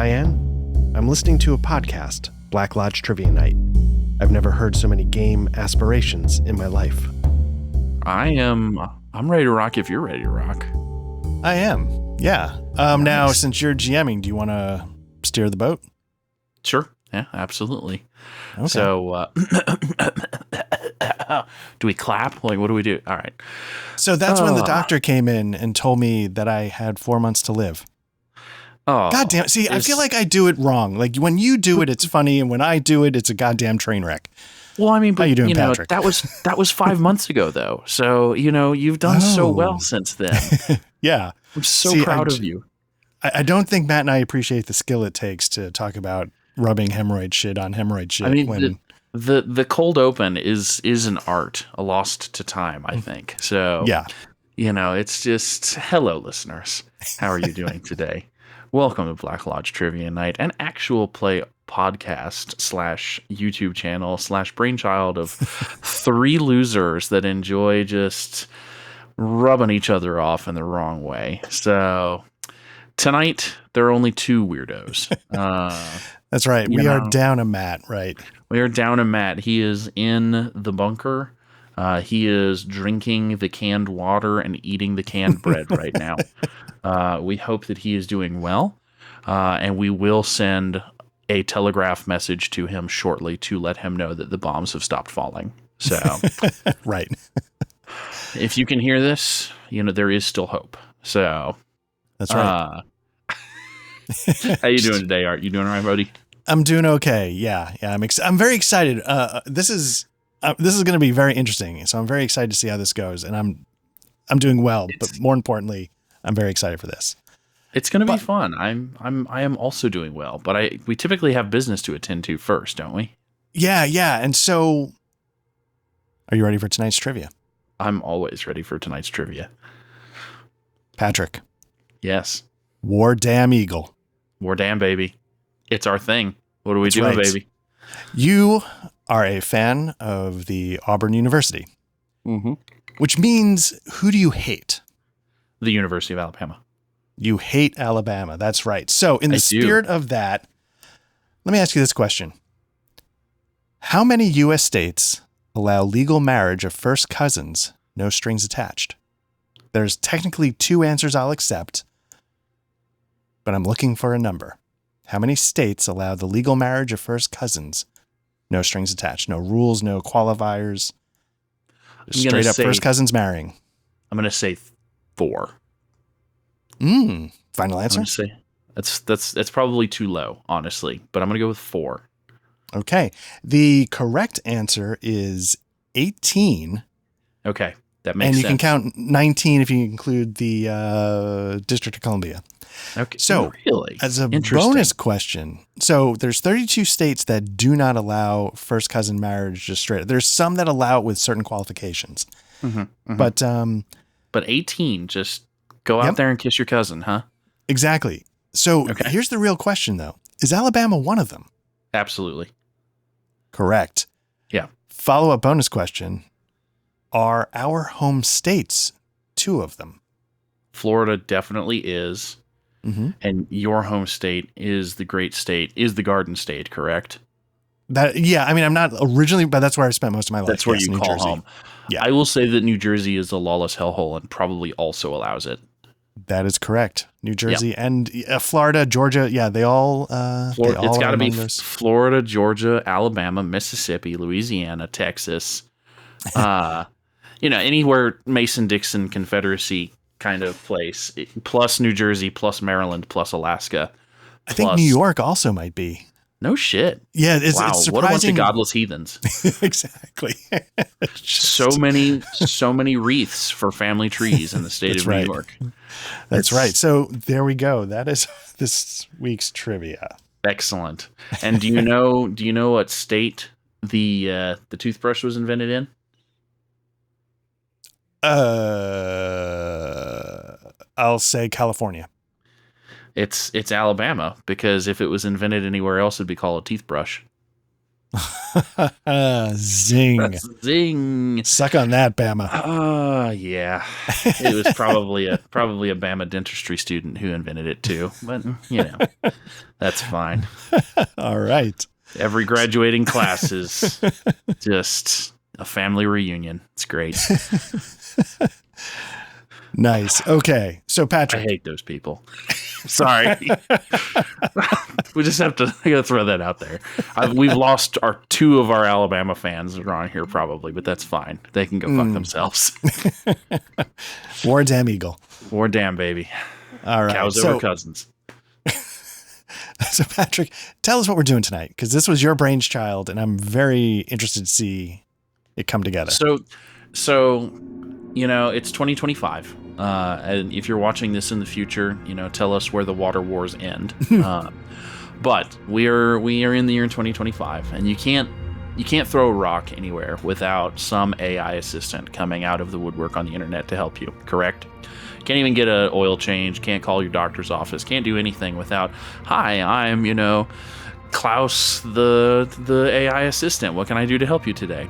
Diane, I'm listening to a podcast, Black Lodge Trivia Night. I've never heard so many game aspirations in my life. I'm ready to rock if you're ready to rock. I am, yeah. Nice. Now, since you're GMing, do you want to steer the boat? Sure. Yeah, absolutely. Okay. So, do we clap? Like, what do we do? All right. So that's when the doctor came in and told me that I had 4 months to live. Oh, God damn it. See, I feel like I do it wrong. Like when you do it, it's funny. And when I do it, it's a goddamn train wreck. Well, I mean, but how you doing, Patrick? that was 5 months ago, though. So, you've done so well since then. Yeah. I'm so proud of you. I don't think Matt and I appreciate the skill it takes to talk about rubbing hemorrhoid shit on hemorrhoid shit. I mean, the cold open is an art, a lost to time, I think. So, yeah. It's just, hello, listeners. How are you doing today? Welcome to Black Lodge Trivia Night, an actual play podcast / YouTube channel / brainchild of 3 losers that enjoy just rubbing each other off in the wrong way. So tonight, there are only 2 weirdos. That's right. We are down a Matt, right? We are down a Matt. He is in the bunker. He is drinking the canned water and eating the canned bread right now. We hope that he is doing well, and we will send a telegraph message to him shortly to let him know that the bombs have stopped falling. So, right. If you can hear this, there is still hope. So, that's right. How you doing today, Art? You doing all right, buddy? I'm doing okay. Yeah. I'm very excited. This is going to be very interesting. So I'm very excited to see how this goes, and I'm doing well. But more importantly, I'm very excited for this. It's going to be fun. I am also doing well, but we typically have business to attend to first, don't we? Yeah. And so, are you ready for tonight's trivia? I'm always ready for tonight's trivia. Patrick. Yes. War Damn Eagle. War Damn, baby. It's our thing. What are we doing, baby? You are a fan of the Auburn University. Mm-hmm. Which means, who do you hate? The University of Alabama. You hate Alabama. That's right. So in the spirit of that, let me ask you this question. How many U.S. states allow legal marriage of first cousins, no strings attached? There's technically 2 answers I'll accept, but I'm looking for a number. How many states allow the legal marriage of first cousins, no strings attached, no rules, no qualifiers, straight up first cousins marrying? I'm going to say 4. Final answer? I'm going to say that's probably too low, honestly, but I'm going to go with 4. Okay. The correct answer is 18. Okay. That makes sense. And you can count 19 if you include the District of Columbia. Okay. So, really? As a bonus question, so there's 32 states that do not allow first cousin marriage just straight. There's some that allow it with certain qualifications. Mm-hmm. But 18, just go out there and kiss your cousin, huh? Exactly. So Here's the real question, though. Is Alabama one of them? Absolutely. Correct. Yeah. Follow-up bonus question. Are our home states 2 of them? Florida definitely is. Mm-hmm. And your home state is the great state, is the Garden State, correct? I'm not originally, but that's where I've spent most of my life. That's where you New call Jersey. home. Yeah. I will say that New Jersey is a lawless hellhole and probably also allows it. That is correct. New Jersey and Florida, Georgia. Yeah, they all. It's got to be Florida, Georgia, Alabama, Mississippi, Louisiana, Texas. Anywhere Mason-Dixon Confederacy kind of place, plus New Jersey, plus Maryland, plus Alaska. I think New York also might be. No shit. Yeah, it's surprising. What a bunch of godless heathens. Exactly. So many wreaths for family trees in the state of New York. That's right. So there we go. That is this week's trivia. Excellent. And do you know what state the toothbrush was invented in? I'll say California. It's Alabama, because if it was invented anywhere else, it'd be called a teeth brush. Zing. That's zing. Suck on that, Bama. Yeah. It was probably a Bama dentistry student who invented it too. But, that's fine. All right. Every graduating class is just a family reunion. It's great. Nice. Okay. So, Patrick. I hate those people. Sorry. We just have to I gotta throw that out there. We've lost two of our Alabama fans around here probably, but that's fine. They can go fuck themselves. War damn eagle. War damn baby. All right. Cows over cousins. So, Patrick, tell us what we're doing tonight, because this was your brainchild, and I'm very interested to see it come together. So it's 2025. And if you're watching this in the future, tell us where the water wars end. But we are in the year 2025, and you can't throw a rock anywhere without some AI assistant coming out of the woodwork on the internet to help you. Correct? Can't even get an oil change. Can't call your doctor's office. Can't do anything without, "Hi, I'm Klaus, the AI assistant. What can I do to help you today?"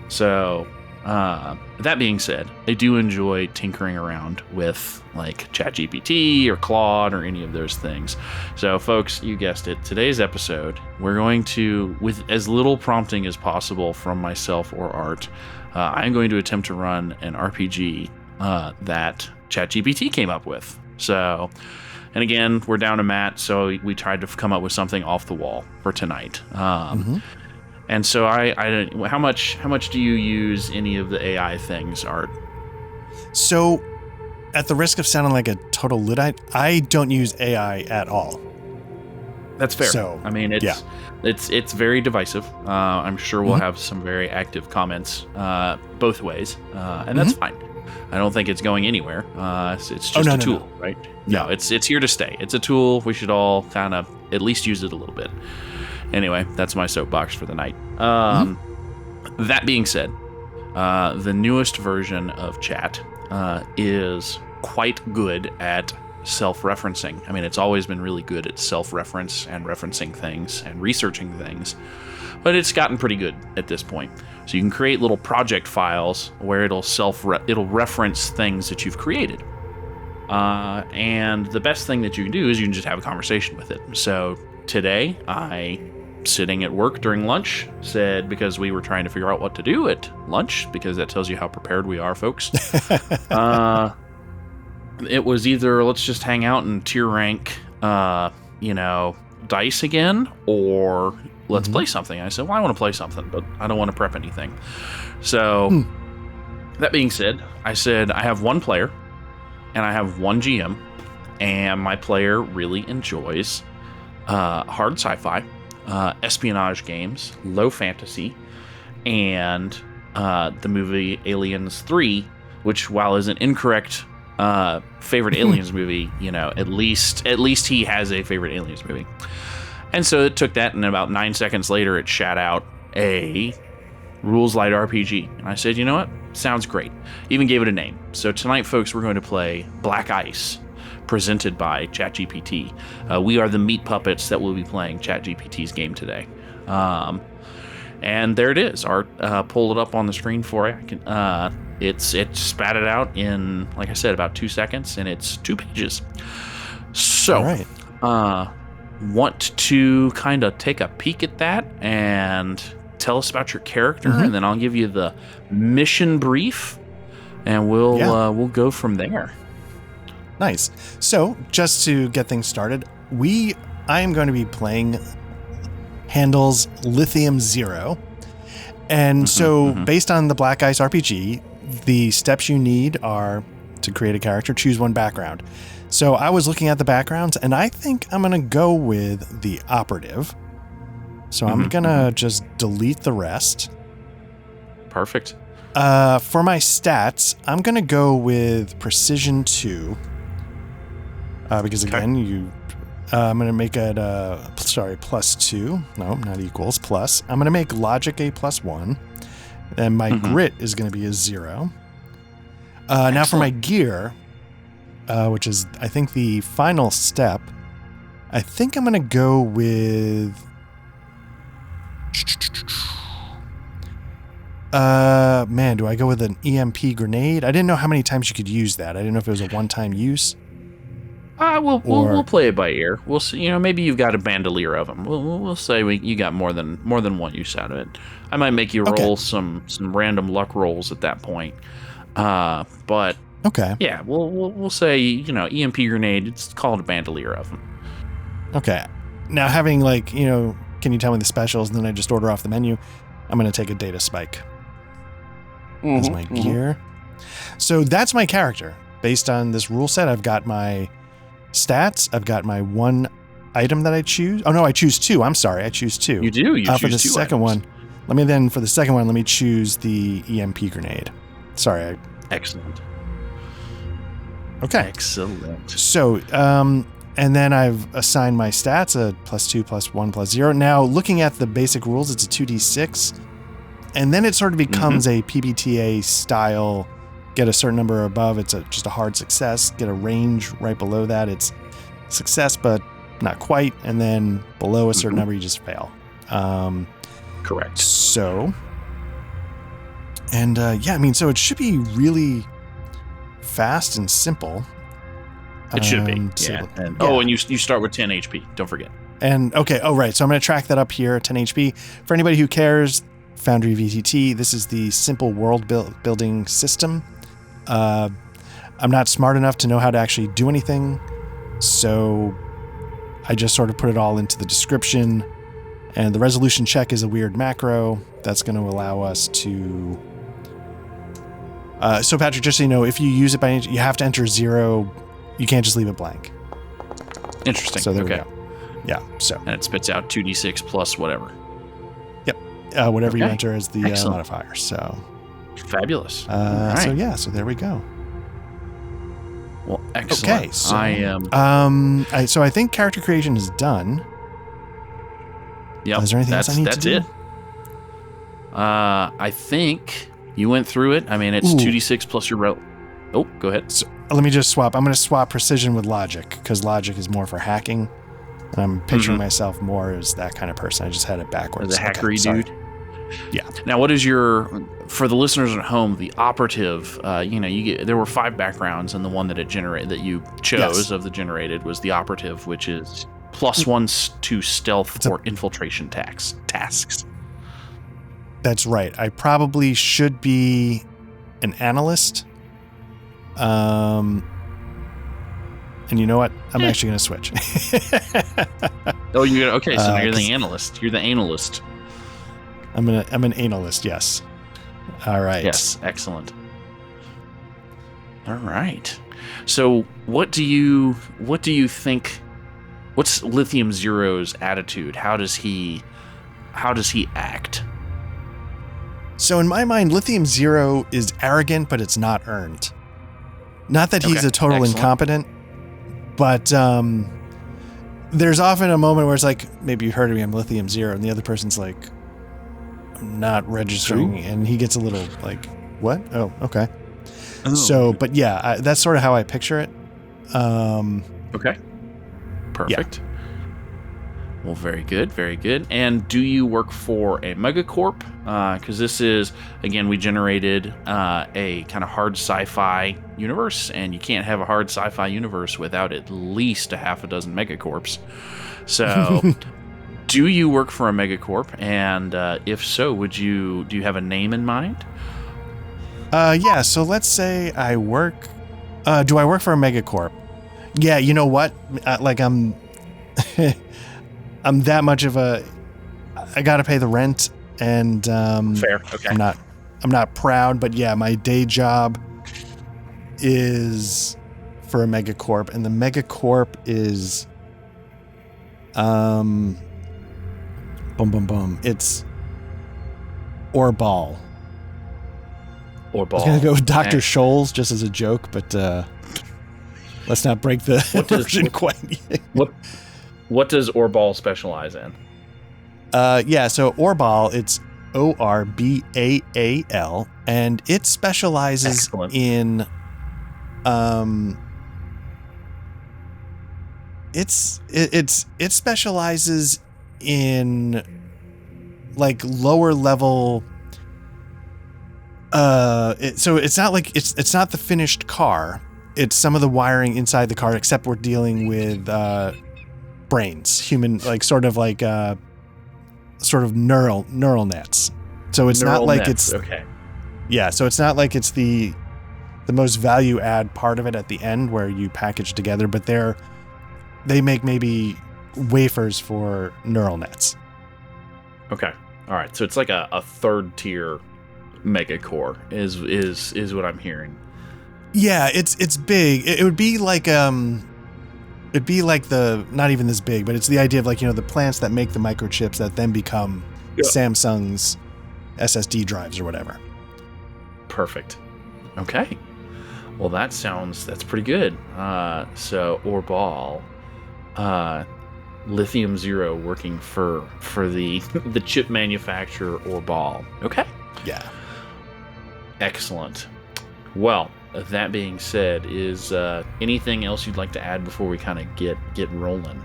So. That being said, I do enjoy tinkering around with like ChatGPT or Claude or any of those things. So, folks, you guessed it. Today's episode, we're going to, with as little prompting as possible from myself or Art, I'm going to attempt to run an RPG that ChatGPT came up with. So, and again, we're down to Matt, so we tried to come up with something off the wall for tonight. And so how much do you use any of the AI things, Art? So, at the risk of sounding like a total Luddite, I don't use AI at all. That's fair. So, I mean, it's very divisive. I'm sure we'll have some very active comments both ways, and that's fine. I don't think it's going anywhere. It's just a tool, right? No, it's here to stay. It's a tool. We should all kind of at least use it a little bit. Anyway, that's my soapbox for the night. That being said, the newest version of Chat is quite good at self-referencing. I mean, it's always been really good at self-reference and referencing things and researching things, but it's gotten pretty good at this point. So you can create little project files where it'll reference things that you've created. And the best thing that you can do is you can just have a conversation with it. So today, sitting at work during lunch, said, because we were trying to figure out what to do at lunch, because that tells you how prepared we are, folks. It was either let's just hang out and tier rank, dice again, or let's play something. I said, well, I want to play something, but I don't want to prep anything. So that being said, I said, I have one player and I have one GM, and my player really enjoys hard sci-fi, espionage games, low fantasy, and the movie Aliens 3, which, while is an incorrect favorite Aliens movie, at least he has a favorite Aliens movie. And so it took that, and about 9 seconds later, it shat out a rules light RPG. And I said, you know what? Sounds great. Even gave it a name. So tonight, folks, we're going to play Black Ice, presented by ChatGPT. We are the meat puppets that will be playing ChatGPT's game today. And there it is. Art pulled it up on the screen for you. It spat it out in, like I said, about 2 seconds, and it's 2 pages. So, want to kind of take a peek at that and tell us about your character, and then I'll give you the mission brief, and we'll go from there. Nice. So, just to get things started, I am going to be playing Handel's Lithium Zero. And based on the Black Ice RPG, the steps you need are to create a character, choose one background. So I was looking at the backgrounds, and I think I'm going to go with the operative. So I'm going to just delete the rest. Perfect. For my stats, I'm going to go with Precision 2. Because again, I'm going to make it, +2. No, not equals, plus. I'm going to make Logic a +1. And my Grit is going to be a 0. Now for my gear, which is, I think, the final step, I think I'm going to go with Man, do I go with an EMP grenade? I didn't know how many times you could use that. I didn't know if it was a one-time use. We'll play it by ear. We'll see. You know, maybe you've got a bandolier of them. We'll say you got more than one use out of it. I might make you roll some random luck rolls at that point. But okay, yeah, we'll say, you know, EMP grenade. It's called a bandolier of them. Okay. Now, having like, you know, can you tell me the specials, and then I just order off the menu? I'm going to take a data spike as my gear. So that's my character. Based on this rule set, I've got my stats. I've got my one item that I choose. Oh, no, I choose two. I'm sorry. I choose two. You do? You choose for the two second items. one. For the second one, let me choose the EMP grenade. Sorry. Excellent. Okay. Excellent. So, and then I've assigned my stats a +2, +1, +0. Now, looking at the basic rules, it's a 2d6. And then it sort of becomes a PBTA style, get a certain number above, it's just a hard success. Get a range right below that, it's success, but not quite. And then below a certain number, you just fail. Correct. So, and yeah, I mean, so it should be really fast and simple. It should be. Yeah. And you start with 10 HP. Don't forget. And okay. Oh, right. So I'm going to track that up here, 10 HP. For anybody who cares, Foundry VTT, this is the simple world building system. I'm not smart enough to know how to actually do anything, so I just sort of put it all into the description. And the resolution check is a weird macro that's going to allow us to... so Patrick, just so you know, if you use it by any, you have to enter 0. You can't just leave it blank. Interesting. So there we okay. go. Yeah. So and it spits out 2d6 plus whatever. Yep. Whatever you enter as the modifier. So fabulous. Right. So yeah. So there we go. Well, excellent. Okay. So I am. So I think character creation is done. Yep. Is there anything else I need to do? That's it. I think you went through it. I mean, it's 2d6 plus your Oh, go ahead. So, let me just swap. I'm going to swap precision with logic, because logic is more for hacking. And I'm picturing myself more as that kind of person. I just had it backwards. As a hackery dude? Yeah. Now, what is for the listeners at home, the operative, there were 5 backgrounds, and the one that you chose of the generated was the operative, which is +1 to stealth or infiltration tasks. That's right. I probably should be an analyst. And you know what? I'm actually going to switch. Oh, okay. So now you're the analyst. You're the analyst. I'm an analyst. Yes. All right. Yes. Excellent. All right. So what do you think? What's Lithium Zero's attitude? How does he act? So in my mind, Lithium Zero is arrogant, but it's not earned. Not that he's a total incompetent, but there's often a moment where it's like, maybe you heard of me, I'm Lithium Zero, and the other person's like, I'm not registering, and he gets a little like, what? Oh, okay. Oh. So, but yeah, that's sort of how I picture it. Okay. Perfect. Yeah. Well, very good, very good. And do you work for a megacorp? Because this is, again, we generated a kind of hard sci-fi universe, and you can't have a hard sci-fi universe without at least a half a dozen megacorps. So, do you work for a megacorp? And if so, do you have a name in mind? Yeah. So let's say I work. Do I work for a megacorp? Yeah. You know what? I'm that much of a. I got to pay the rent, and fair. Okay. I'm not proud, but yeah, my day job is for a megacorp, and the megacorp is It's Orbal. I was gonna go with Dr. Scholl's just as a joke, but let's not break the version quite yet. What does Orbal specialize in? Yeah, so Orbal, it's Orbaal, and it specializes in it specializes in like lower level So it's not like it's not the finished car. It's some of the wiring inside the car, except we're dealing with brains, human, like sort of neural nets. So it's Neural not like nets. it's okay. Yeah, so it's not like it's the most value add part of it at the end where you package together, but they make maybe wafers for neural nets. Okay. All right. So it's like a third tier mega core is what I'm hearing. Yeah, it's big. It would be like it'd be like not even this big, but it's the idea of like, the plants that make the microchips that then become Samsung's SSD drives or whatever. Perfect. Okay. Well, that's pretty good. So Orbal, Lithium Zero working for the the chip manufacturer Orbal. Okay. Yeah. Excellent. Well, that being said, is anything else you'd like to add before we kind of get rolling?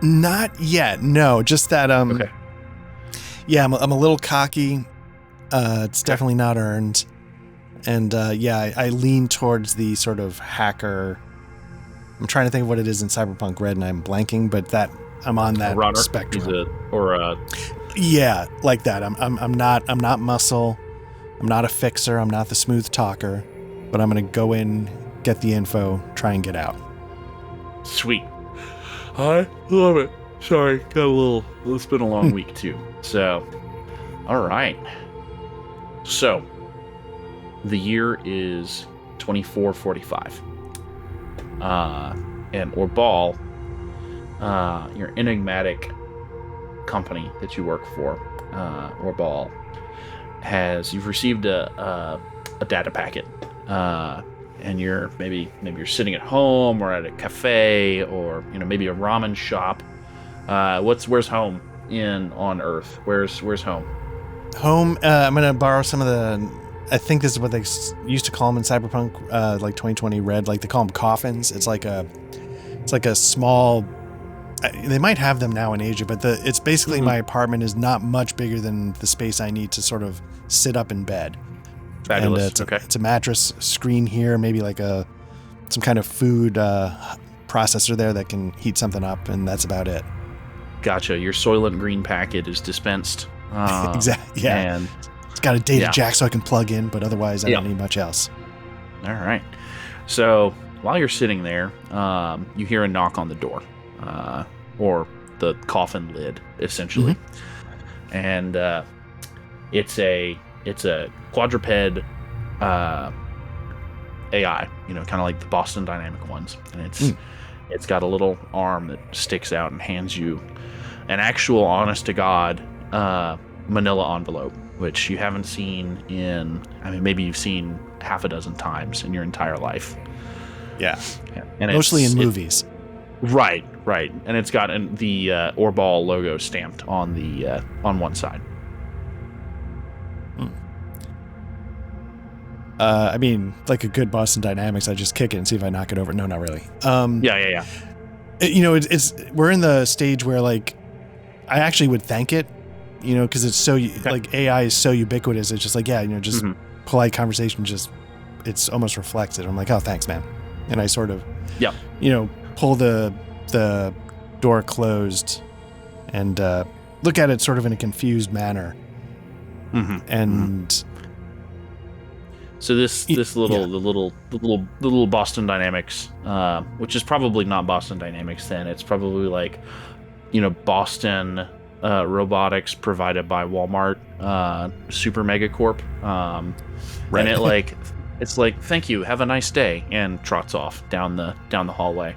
Not yet. No, just that. Okay. Yeah, I'm a little cocky. It's definitely not earned, and I lean towards the sort of hacker. I'm trying to think of what it is in Cyberpunk Red, and I'm blanking, but that I'm on that spectrum. Yeah, like that. I'm not muscle. I'm not a fixer. I'm not the smooth talker, but I'm gonna go in, get the info, try and get out. Sweet. I love it. Sorry, it's been a long week too. So, all right. So, the year is 2445. And Orbal, your enigmatic company that you work for, Orbal, you've received a data packet, and maybe you're sitting at home or at a cafe or maybe a ramen shop. Where's home on Earth? Where's home? Home. I'm gonna borrow some of I think this is what they used to call them in Cyberpunk, like 2020 Red. Like they call them coffins. It's like a small. They might have them now in Asia, but it's basically my apartment is not much bigger than the space I need to sort of sit up in bed. Fabulous. And it's a mattress, screen here, maybe like some kind of food processor there that can heat something up, and that's about it. Gotcha. Your Soylent Green packet is dispensed. Exactly. Yeah. And it's got a data jack so I can plug in, but otherwise I don't need much else. All right. So while you're sitting there, you hear a knock on the door, or the coffin lid, essentially. Mm-hmm. And it's a quadruped AI, kind of like the Boston Dynamic ones, and it's got a little arm that sticks out and hands you an actual, honest to God, manila envelope, which you haven't seen maybe you've seen half a dozen times in your entire life. Yeah. And mostly in movies. Right. And it's got the Orbal logo stamped on the on one side. Like a good Boston Dynamics, I just kick it and see if I knock it over. No, not really. Yeah. We're in the stage where like I actually would thank it, because it's so like AI is so ubiquitous. It's just like just polite conversation. Just it's almost reflects it. I'm like, oh, thanks, man. And I sort of pull the door closed and look at it sort of in a confused manner. And so the little Boston Dynamics, which is probably not Boston Dynamics then. It's probably like Boston robotics provided by Walmart, Super Mega Corp. Right. And it's like, thank you, have a nice day, and trots off down the hallway.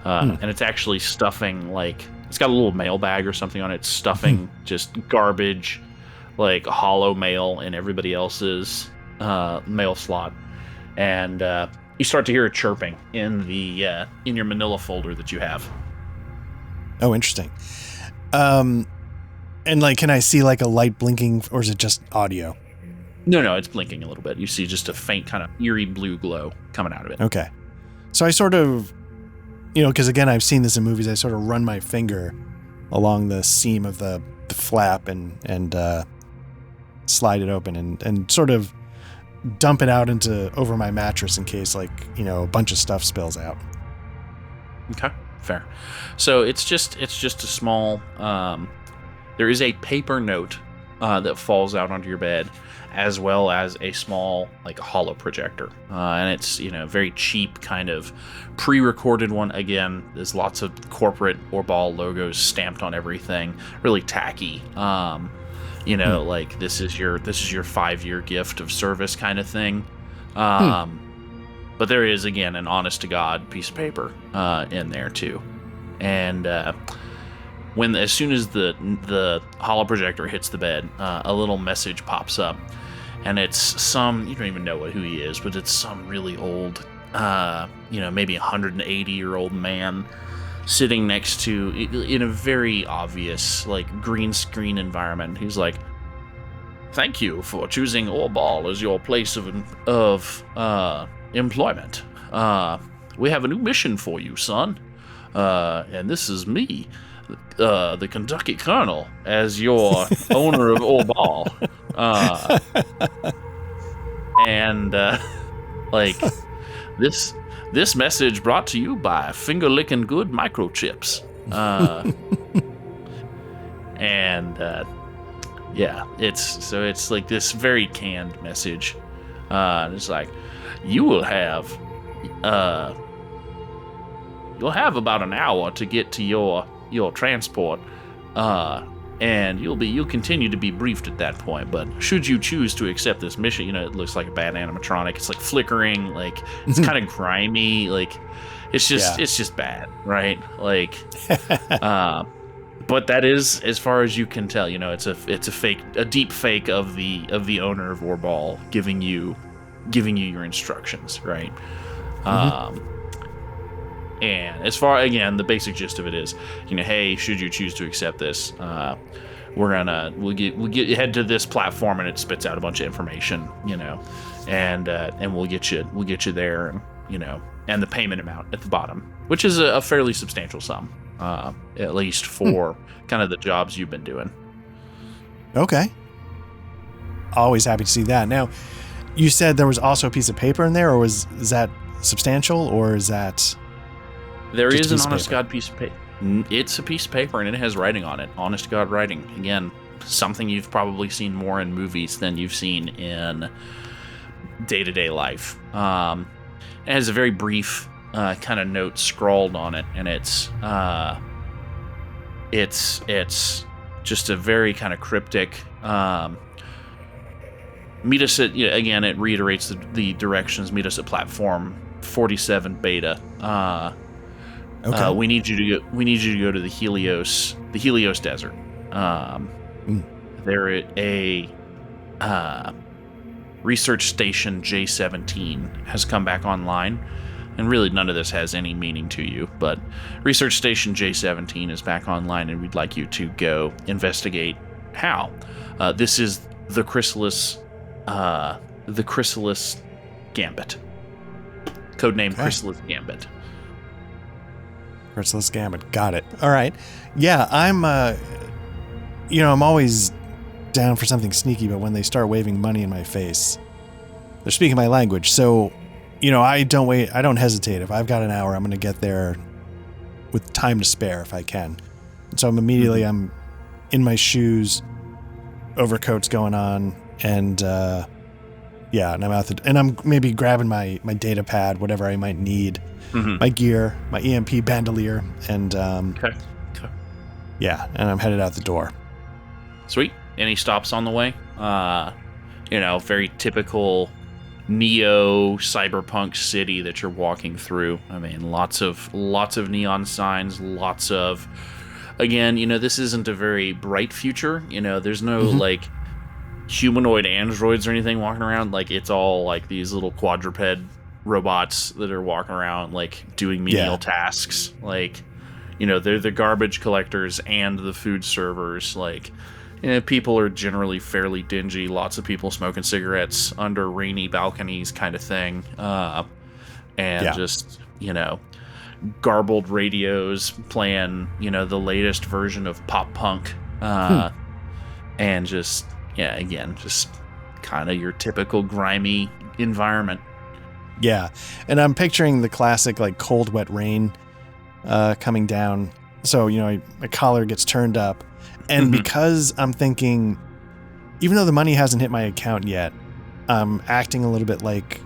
And it's actually stuffing, like, it's got a little mail bag or something on it, stuffing just garbage, like hollow mail in everybody else's mail slot. And you start to hear a chirping in your manila folder that you have. Oh, interesting. And like, can I see like a light blinking, or is it just audio? No, it's blinking a little bit. You see just a faint kind of eerie blue glow coming out of it. Okay. So I sort of, because again, I've seen this in movies, I sort of run my finger along the seam of the flap and slide it open and sort of dump it out over my mattress in case, like, you know, a bunch of stuff spills out. Okay, fair. So it's just a small. There is a paper note that falls out onto your bed, as well as a small, like, holo projector, and it's, you know, very cheap, kind of pre-recorded one. Again, there's lots of corporate Orball logos stamped on everything, really tacky. You know, like, this is your 5-year gift of service kind of thing. But there is, again, an honest to God piece of paper in there too, and as soon as the holo projector hits the bed, a little message pops up, and it's you don't even know who he is, but it's some really old, you know, maybe 180-year-old man sitting next to, in a very obvious, like, green screen environment. He's like, "Thank you for choosing Orball as your place of employment. We have a new mission for you, son. And this is me, the Kentucky Colonel, as your owner of Orball. And like, this message brought to you by Finger Licking Good Microchips." And yeah, it's like this very canned message. It's like, you'll have about an hour to get to your transport, and you'll continue to be briefed at that point. But should you choose to accept this mission, you know, it looks like a bad animatronic. It's like flickering, like, it's kind of grimy, like, it's just bad, right? Like, but that is, as far as you can tell, you know, it's a deep fake of the owner of Orball giving you your instructions, right? And as far, again, the basic gist of it is, you know, hey, should you choose to accept this, we'll head to this platform, and it spits out a bunch of information, you know, and we'll get you there, and, you know, and the payment amount at the bottom, which is a fairly substantial sum, at least for kind of the jobs you've been doing. Okay. Always happy to see that. Now, you said there was also a piece of paper in there, or is that substantial, or is that... There is an honest to God piece of paper. It's a piece of paper, and it has writing on it. Honest to God writing. Again, something you've probably seen more in movies than you've seen in day-to-day life. It has a very brief kind of note scrawled on it, and it's just a very kind of cryptic. Meet us at, again, it reiterates the directions. Meet us at platform 47 beta. Okay. We need you to go to the Helios Desert. There a research station J17 has come back online, and really none of this has any meaning to you, but research station J17 is back online, and we'd like you to go investigate how. This is the Chrysalis Gambit. Codename Chrysalis Gambit. Chrysalis Gambit. Got it. All right. Yeah, I'm always down for something sneaky, but when they start waving money in my face, they're speaking my language. So, I don't hesitate. If I've got an hour, I'm going to get there with time to spare if I can. And so I'm in my shoes, overcoat's going on, and and I'm out and I'm maybe grabbing my data pad, whatever I might need, my gear, my EMP bandolier, and and I'm headed out the door. Sweet. Any stops on the way? Very typical Neo Cyberpunk city that you're walking through. I mean, lots of neon signs, lots of, again, this isn't a very bright future. There's no like humanoid androids or anything walking around. Like, it's all like these little quadruped robots that are walking around, like, doing menial tasks. Like, they're the garbage collectors and the food servers. Like, people are generally fairly dingy. Lots of people smoking cigarettes under rainy balconies, kind of thing. Just, garbled radios playing, the latest version of pop punk. And just, yeah, again, just kind of your typical grimy environment. Yeah, and I'm picturing the classic like cold, wet rain coming down. So my collar gets turned up, and because I'm thinking, even though the money hasn't hit my account yet, I'm acting a little bit like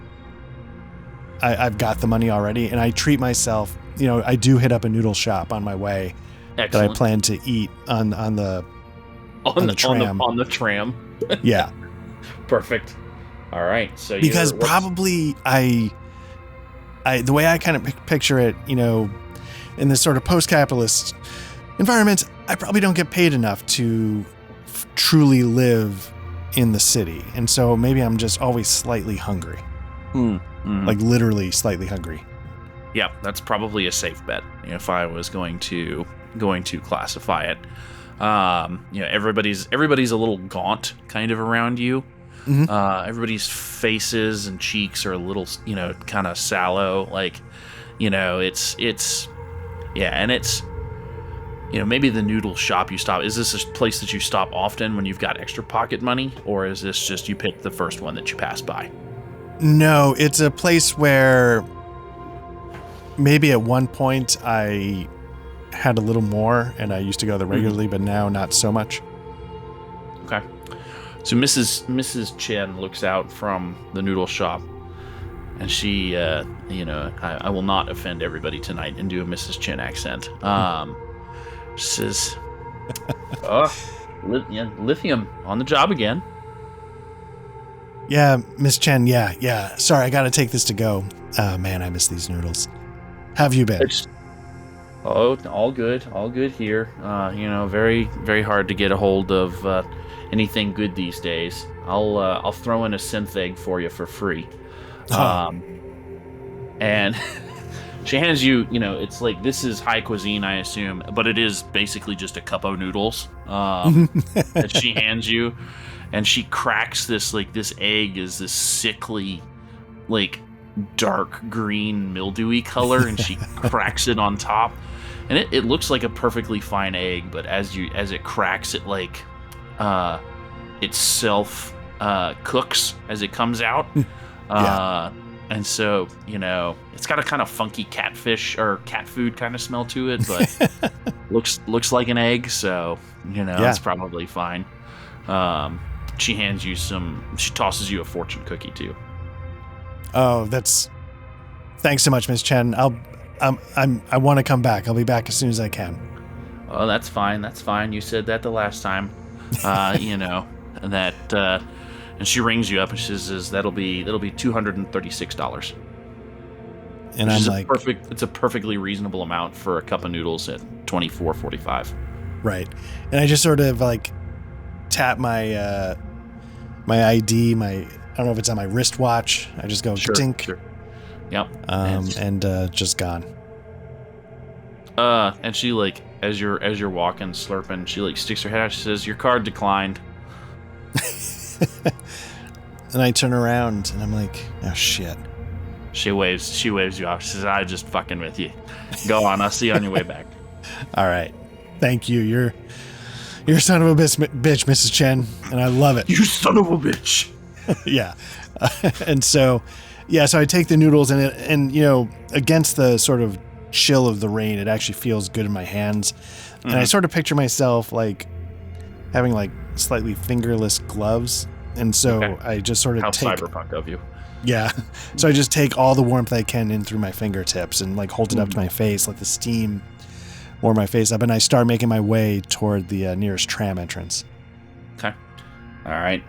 I've got the money already, and I treat myself. I do hit up a noodle shop on my way. Excellent. That I plan to eat on the tram. On the tram. Yeah. Perfect. All right. So because probably I the way I kind of picture it, in this sort of post-capitalist environment, I probably don't get paid enough to truly live in the city, and so maybe I'm just always slightly hungry, like literally slightly hungry. Yeah, that's probably a safe bet. If I was going to classify it, everybody's a little gaunt kind of around you. Everybody's faces and cheeks are a little, kind of sallow. Like, it's maybe the noodle shop you stop. Is this a place that you stop often when you've got extra pocket money, or is this just you pick the first one that you pass by? No, it's a place where maybe at one point I had a little more and I used to go there regularly, but now not so much. Okay. So Mrs. Chen looks out from the noodle shop, and she, I will not offend everybody tonight and do a Mrs. Chen accent. She says, lithium on the job again. Yeah, Miss Chen, yeah. Sorry, I gotta take this to go. Man, I miss these noodles. How have you been? All good here. Very, very hard to get a hold of anything good these days. I'll throw in a synth egg for you for free. And she hands you, it's like, this is high cuisine, I assume, but it is basically just a cup of noodles that she hands you, and she cracks this egg is this sickly, like, dark green mildewy color, and she cracks it on top, and it looks like a perfectly fine egg, but as it cracks, it like itself cooks as it comes out. And so it's got a kind of funky catfish or cat food kind of smell to it, but looks like an egg, so it's probably fine. She hands you she tosses you a fortune cookie too. Oh, thanks so much, Miss Chen. I want to come back. I'll be back as soon as I can. Oh, that's fine. You said that the last time. And she rings you up and she says that'll be $236. And I'm like, it's a perfectly reasonable amount for a cup of noodles at $24.45. Right. And I just sort of like tap my my ID, I don't know if it's on my wristwatch. I just go tink. Sure. Yep. And just gone. And she like as you're walking, slurping, she like sticks her head out. She says, "Your card declined." And I turn around and I'm like, "Oh shit." She waves you off. She says, "I'm just fucking with you. Go on. I'll see you on your way back." All right. Thank you. You're son of a bitch, Mrs. Chen, and I love it. You son of a bitch. Yeah. And so I take the noodles and against the sort of chill of the rain, it actually feels good in my hands. Mm-hmm. And I sort of picture myself like having like slightly fingerless gloves. And so I just sort of take Cyberpunk of you. Yeah. So I just take all the warmth I can in through my fingertips and like hold it up to my face, let the steam warm my face up, and I start making my way toward the nearest tram entrance. Okay. All right.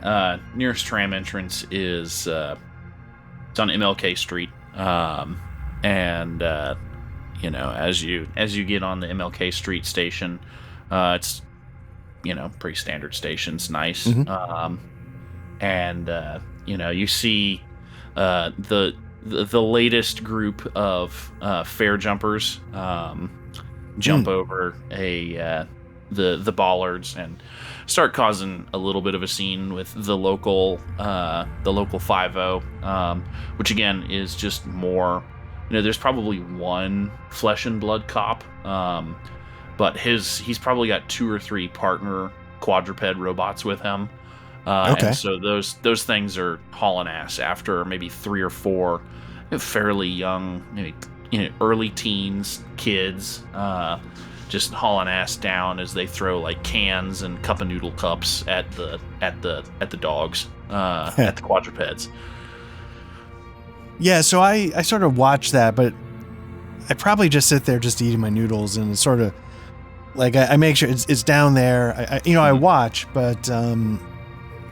Nearest tram entrance is it's on MLK Street. And as you get on the MLK Street station, it's pretty standard station. It's nice. Mm-hmm. You see the latest group of fare jumpers jump over the bollards and start causing a little bit of a scene with the local 5-0, which again is just more. There's probably one flesh and blood cop, but he's probably got 2 or 3 partner quadruped robots with him. Okay. And so those things are hauling ass after maybe 3 or 4 fairly young, maybe early teens, kids, just hauling ass down as they throw like cans and cup of noodle cups at the dogs, at the quadrupeds. Yeah, so I sort of watch that, but I probably just sit there just eating my noodles, and it's sort of like I make sure it's down there. I watch, but I'm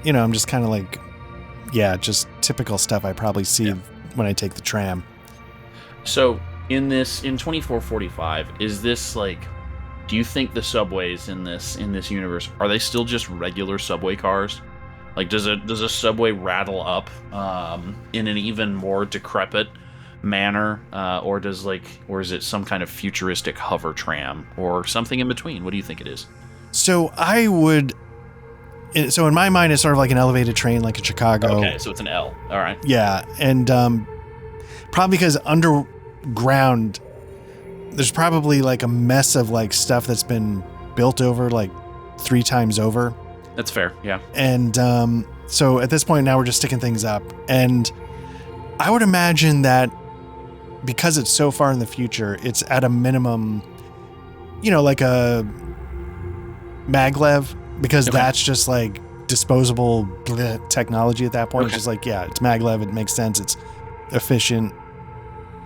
just kind of like, yeah, just typical stuff I probably see when I take the tram. So in 2445, is this like, do you think the subways in this universe, are they still just regular subway cars? Like, does a subway rattle up in an even more decrepit manner, or is it some kind of futuristic hover tram or something in between? What do you think it is? So in my mind, it's sort of like an elevated train, like in Chicago. Okay, so it's an L. All right. Yeah, and probably because underground, there's probably like a mess of like stuff that's been built over like 3 times over. That's fair, yeah. And so at this point now we're just sticking things up. And I would imagine that because it's so far in the future, it's at a minimum, like a maglev, because that's just like disposable technology at that point. It's just like, yeah, it's maglev. It makes sense. It's efficient.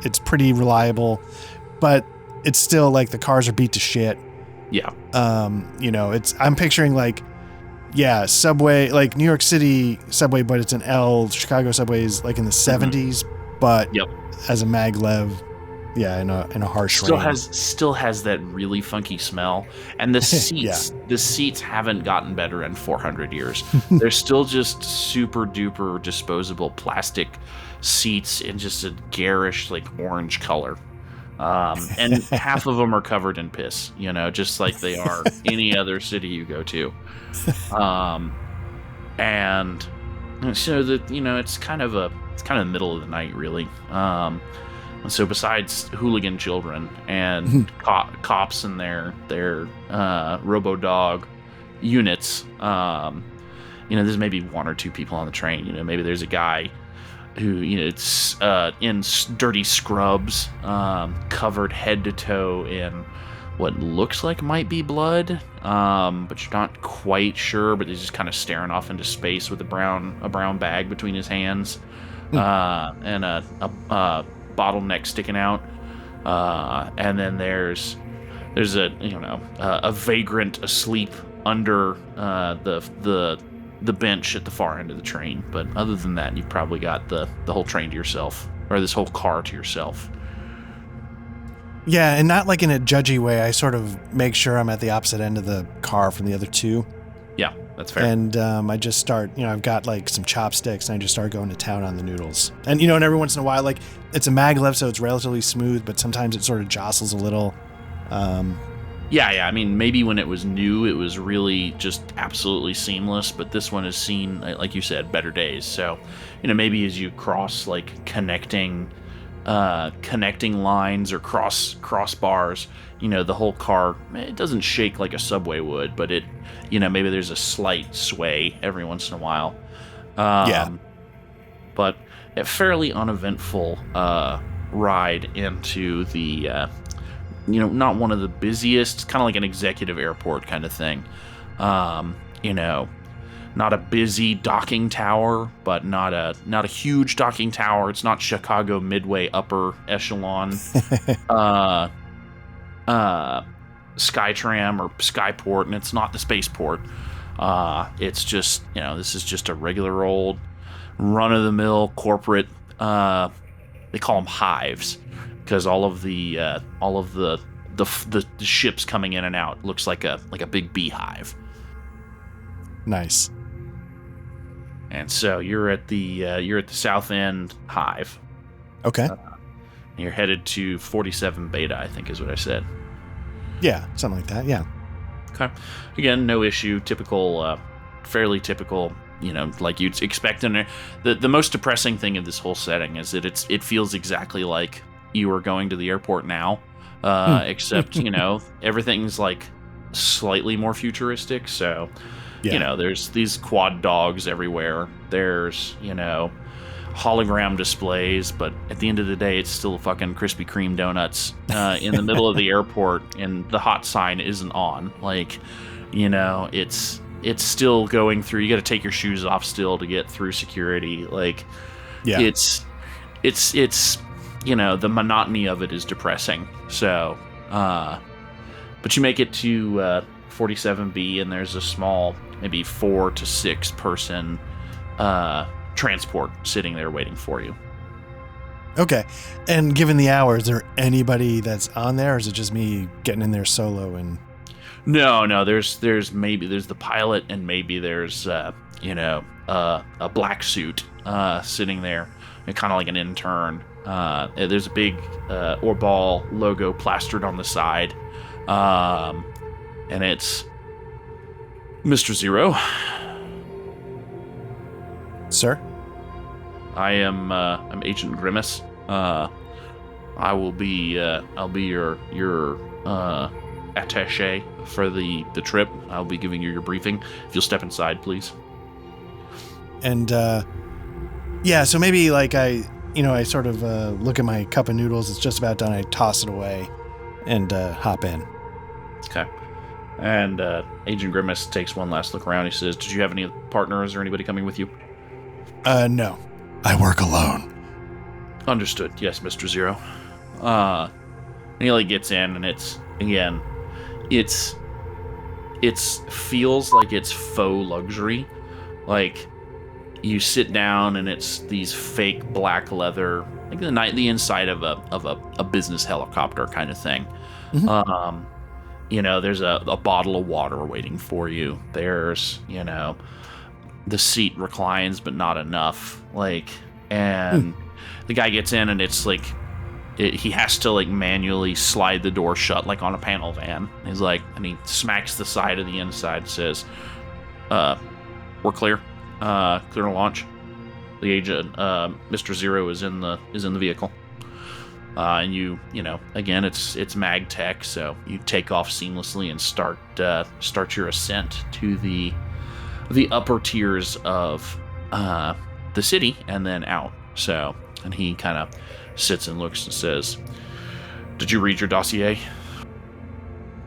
It's pretty reliable, but it's still like the cars are beat to shit. Yeah. I'm picturing like, yeah, subway, like New York City subway, but it's an L. Chicago subway is like in the 70s, but as a maglev, yeah, in a harsh rain. Still has that really funky smell, and the seats the seats haven't gotten better in 400 years. They're still just super duper disposable plastic seats in just a garish like orange color. And half of them are covered in piss, just like they are any other city you go to. And so that, it's kind of the middle of the night, really. And so besides hooligan children and cops and their robo-dog units, there's maybe 1 or 2 people on the train. Maybe there's a guy who, it's in dirty scrubs, covered head to toe in what looks like might be blood, but you're not quite sure. But he's just kind of staring off into space with a brown bag between his hands, and a bottleneck sticking out. And then there's a vagrant asleep under the bench at the far end of the train. But other than that, you've probably got the whole train to yourself, or this whole car to yourself. Yeah, and not like in a judgy way. I sort of make sure I'm at the opposite end of the car from the other 2. Yeah, that's fair. And I just start, I've got like some chopsticks, and I just start going to town on the noodles. And, and every once in a while, like, it's a maglev, so it's relatively smooth, but sometimes it sort of jostles a little. Yeah. I mean, maybe when it was new, it was really just absolutely seamless, but this one has seen, like you said, better days. So, maybe as you cross like connecting lines or crossbars, the whole car, it doesn't shake like a subway would, but it, maybe there's a slight sway every once in a while. But a fairly uneventful ride into the not one of the busiest, kind of like an executive airport kind of thing. Not a busy docking tower, but not a huge docking tower. It's not Chicago Midway upper echelon Skytram or Skyport, and it's not the spaceport. It's just, this is just a regular old run-of-the-mill corporate, they call them hives, because all of the ships coming in and out looks like a big beehive. Nice. And so you're at the South End hive. Okay. You're headed to 47 Beta, I think is what I said. Yeah, something like that. Yeah. Okay. Again, no issue. Typical, fairly typical. Like you'd expect. And the most depressing thing of this whole setting is that it feels exactly like you are going to the airport now, except everything's like slightly more futuristic. So there's these quad dogs everywhere. There's, hologram displays, but at the end of the day, it's still fucking Krispy Kreme donuts in the middle of the airport, and the hot sign isn't on. Like, it's still going through. You got to take your shoes off still to get through security. Like, it's the monotony of it is depressing. So, but you make it to 47B, and there's a small, maybe 4 to 6 person transport sitting there waiting for you. Okay. And given the hour, is there anybody that's on there, or is it just me getting in there solo? And No, there's the pilot, and maybe there's a black suit sitting there, and kind of like an intern. There's a big Orball logo plastered on the side, and it's Mr. Zero. Sir? I'm Agent Grimace. I'll be your attaché for the trip. I'll be giving you your briefing. If you'll step inside, please. And so maybe like I sort of look at my cup of noodles. It's just about done. I toss it away and hop in. Okay. And Agent Grimace takes one last look around. He says, "Did you have any partners or anybody coming with you?" No. I work alone. Understood. Yes, Mr. Zero. And he like gets in, and it feels like it's faux luxury. Like, you sit down, and it's these fake black leather, like the inside of a business helicopter kind of thing. Mm-hmm. There's a bottle of water waiting for you. There's, the seat reclines, but not enough. Like, and the guy gets in, and it's like, he has to like manually slide the door shut, like on a panel van. He's like, and he smacks the side of the inside and says, "We're clear. Clear to launch." The agent, Mr. Zero, is in the vehicle. And again, it's mag tech, so you take off seamlessly and start your ascent to the upper tiers of the city, and then out. So, and he kind of sits and looks and says, "Did you read your dossier?"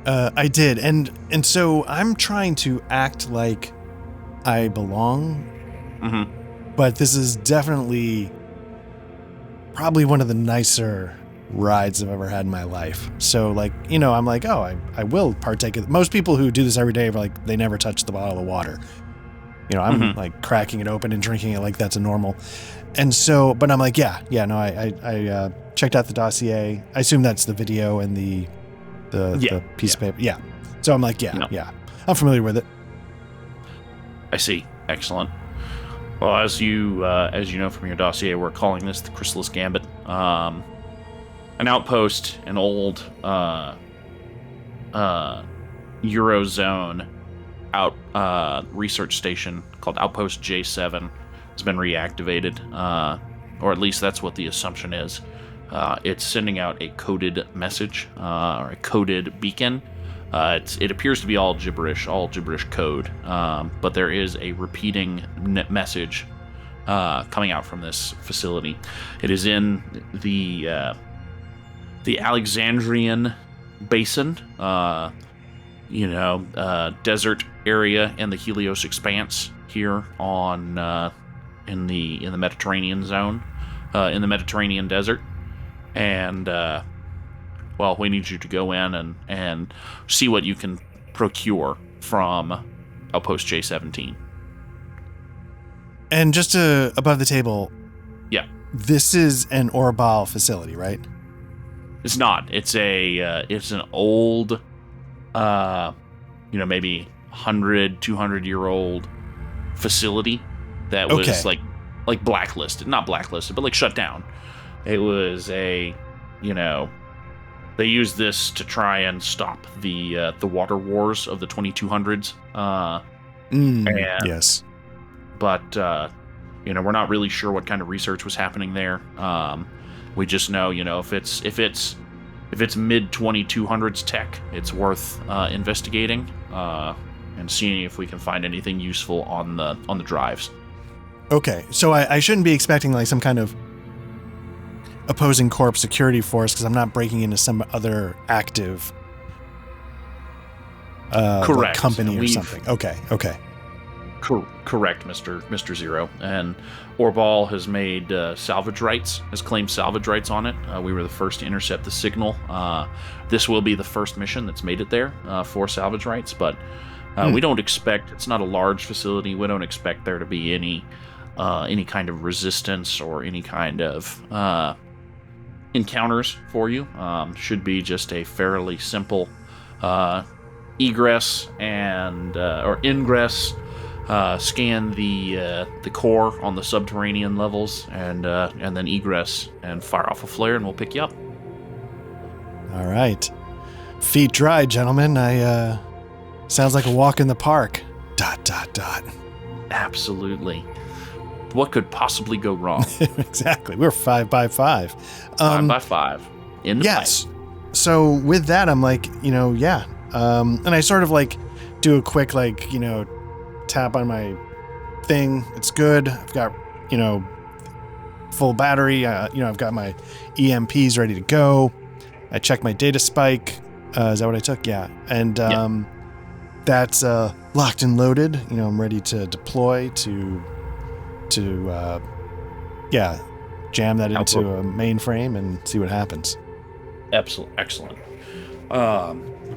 I did, and so I'm trying to act like I belong. Mm-hmm. But this is definitely probably one of the nicer rides I've ever had in my life. So, like, I'm like, oh, I will partake of it. Most people who do this every day are like, they never touch the bottle of water. I'm like cracking it open and drinking it like that's a normal. And so, but I'm like, I checked out the dossier. I assume that's the video and the piece of paper. Yeah. So I'm like, I'm familiar with it. I see. Excellent. Well, as you know from your dossier, we're calling this the Chrysalis Gambit. An outpost, an old Eurozone research station called Outpost J7 has been reactivated, or at least that's what the assumption is. It's sending out a coded message, or a coded beacon. It appears to be all gibberish code, but there is a repeating message coming out from this facility. It is in the Alexandrian basin, desert area in the Helios Expanse here on in the Mediterranean zone, in the Mediterranean desert, and we need you to go in and see what you can procure from Outpost J17. And just above the table, yeah, this is an Orbal facility, right? It's not. It's an old, maybe 100, 200-year-old facility that was like blacklisted. Not blacklisted, but like shut down. It was they used this to try and stop the water wars of the 2200s. Yes. But, we're not really sure what kind of research was happening there. We just know, if it's mid 2200s tech, it's worth investigating. and seeing if we can find anything useful on the drives. Okay, so I shouldn't be expecting like some kind of opposing corp security force because I'm not breaking into some other active correct like company or something. Okay. Correct, Mr. Zero. And Orbal has made salvage rights, has claimed salvage rights on it. We were the first to intercept the signal. This will be the first mission that's made it there for salvage rights, but we don't expect, it's not a large facility, we don't expect there to be any kind of resistance or any kind of encounters for you. Should be just a fairly simple egress and or ingress. Scan the core on the subterranean levels, and then egress and fire off a flare, and we'll pick you up. All right, feet dry, gentlemen. Sounds like a walk in the park. ... Absolutely. What could possibly go wrong? Exactly. We're 5 by 5. 5 by 5. In the yes. So with that, I'm like, yeah. And I sort of like do a quick tap on my thing. It's good. I've got full battery. I've got my EMPs ready to go. I check my data spike. Is that what I took? Yeah. And that's locked and loaded. I'm ready to deploy to jam that into a mainframe and see what happens. Excellent.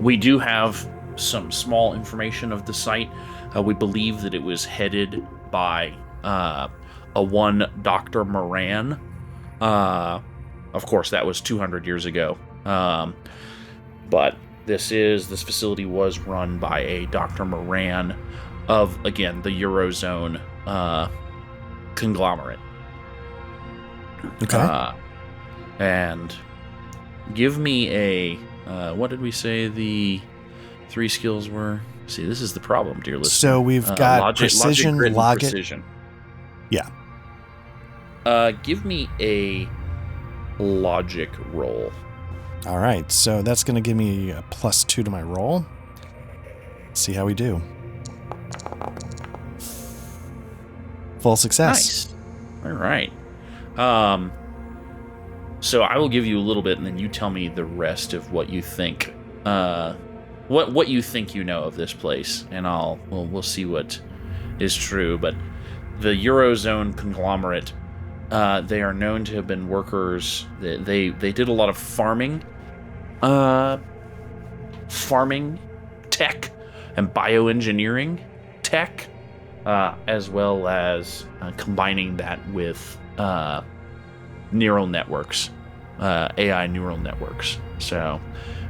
We do have some small information of the site. We believe that it was headed by a one Dr. Moran. Of course, that was 200 years ago. But this facility was run by a Dr. Moran of, again, the Eurozone conglomerate. Okay. And give me a what did we say the 3 skills were? See, this is the problem, dear listener. So we've got precision, logic. Precision. Yeah. Give me a logic roll. All right. So that's going to give me a +2 to my roll. Let's see how we do. Full success. Nice. All right. So I will give you a little bit, and then you tell me the rest of what you think. What you think you know of this place, and we'll see what is true. But the Eurozone conglomerate, they are known to have been workers. They did a lot of farming tech and bioengineering tech, as well as combining that with neural networks, AI neural networks. So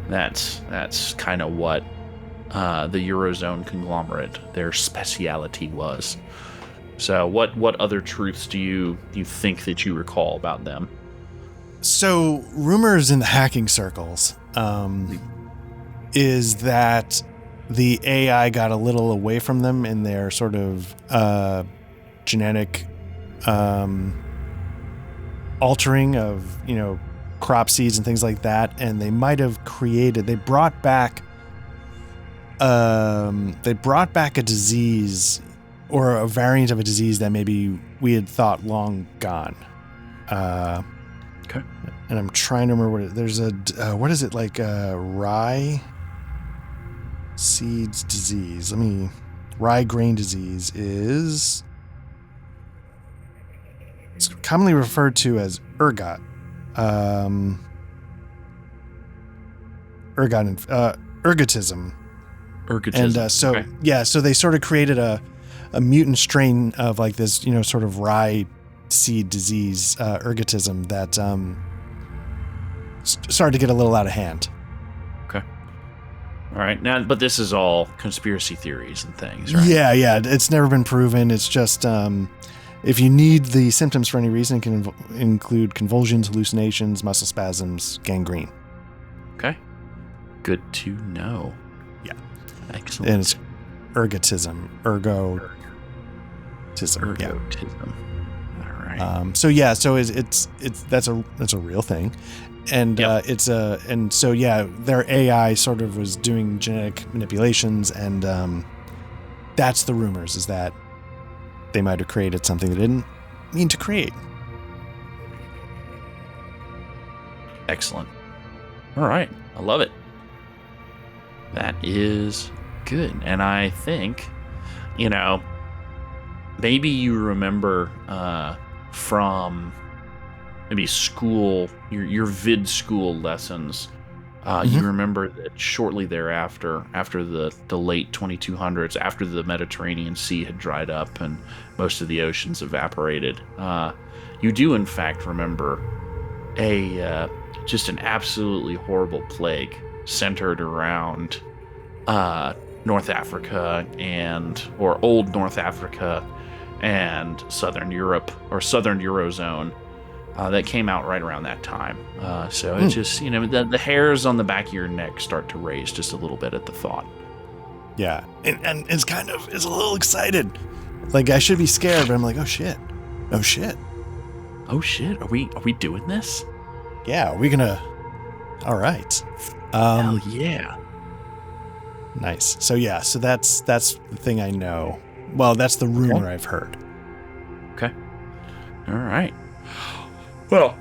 that's kind of what the Eurozone conglomerate, their speciality was. So what other truths do you think that you recall about them? So rumors in the hacking circles is that the AI got a little away from them in their sort of genetic altering of crop seeds and things like that, and they might have they brought back a disease or a variant of a disease that maybe we had thought long gone. Okay. And I'm trying to remember there's a what is it, like rye seeds disease? Rye grain disease is, it's commonly referred to as ergot. Ergotism. And so okay. Yeah, so they sort of created a mutant strain of like this, sort of rye seed disease, ergotism, that started to get a little out of hand. Okay. All right. Now, but this is all conspiracy theories and things, right? Yeah. It's never been proven. It's just if you need the symptoms for any reason, it can include convulsions, hallucinations, muscle spasms, gangrene. Okay. Good to know. Yeah. Excellent. And it's ergotism. Ergotism. Yeah. All right. So that's a real thing. And yep. Their AI sort of was doing genetic manipulations and that's the rumors, is that they might have created something they didn't mean to create. Excellent. All right. I love it. That is good. And I think, maybe you remember from maybe school, your vid school lessons. You remember that shortly thereafter, after the late 2200s, after the Mediterranean Sea had dried up and most of the oceans evaporated, you do in fact remember just an absolutely horrible plague centered around North Africa or old North Africa and Southern Europe, or Southern Eurozone, that came out right around that time. So it just, the hairs on the back of your neck start to raise just a little bit at the thought. Yeah. And it's it's a little excited. Like, I should be scared, but I'm like, oh shit. Oh shit. Oh shit. Are we doing this? Yeah. Are we gonna? All right. Hell yeah. Nice. So yeah. So that's the thing I know. Well, that's the rumor I've heard. Okay. All right. Well,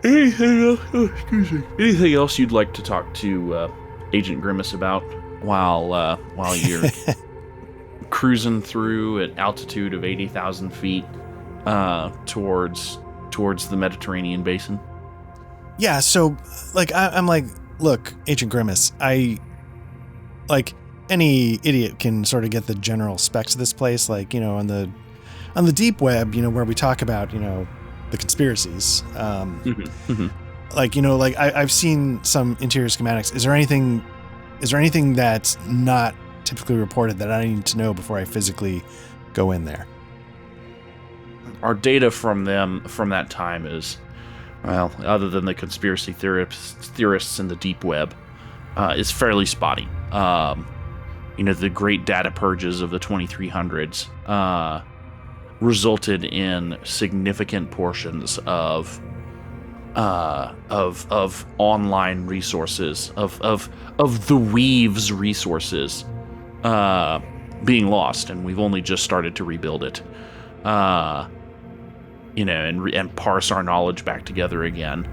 anything else? Oh, excuse me. Anything else you'd like to talk to Agent Grimace about while you're cruising through at altitude of 80,000 feet towards the Mediterranean basin? Yeah. So, like, I'm like, look, Agent Grimace, any idiot can sort of get the general specs of this place, like, on the deep web, where we talk about, the conspiracies. I've seen some interior schematics. Is there anything that's not typically reported that I need to know before I physically go in there? Our data from that time is, well, other than the conspiracy theorists in the deep web, is fairly spotty. The great data purges of the 2300s resulted in significant portions of online resources, of the Weave's resources being lost, and we've only just started to rebuild it. And parse our knowledge back together again.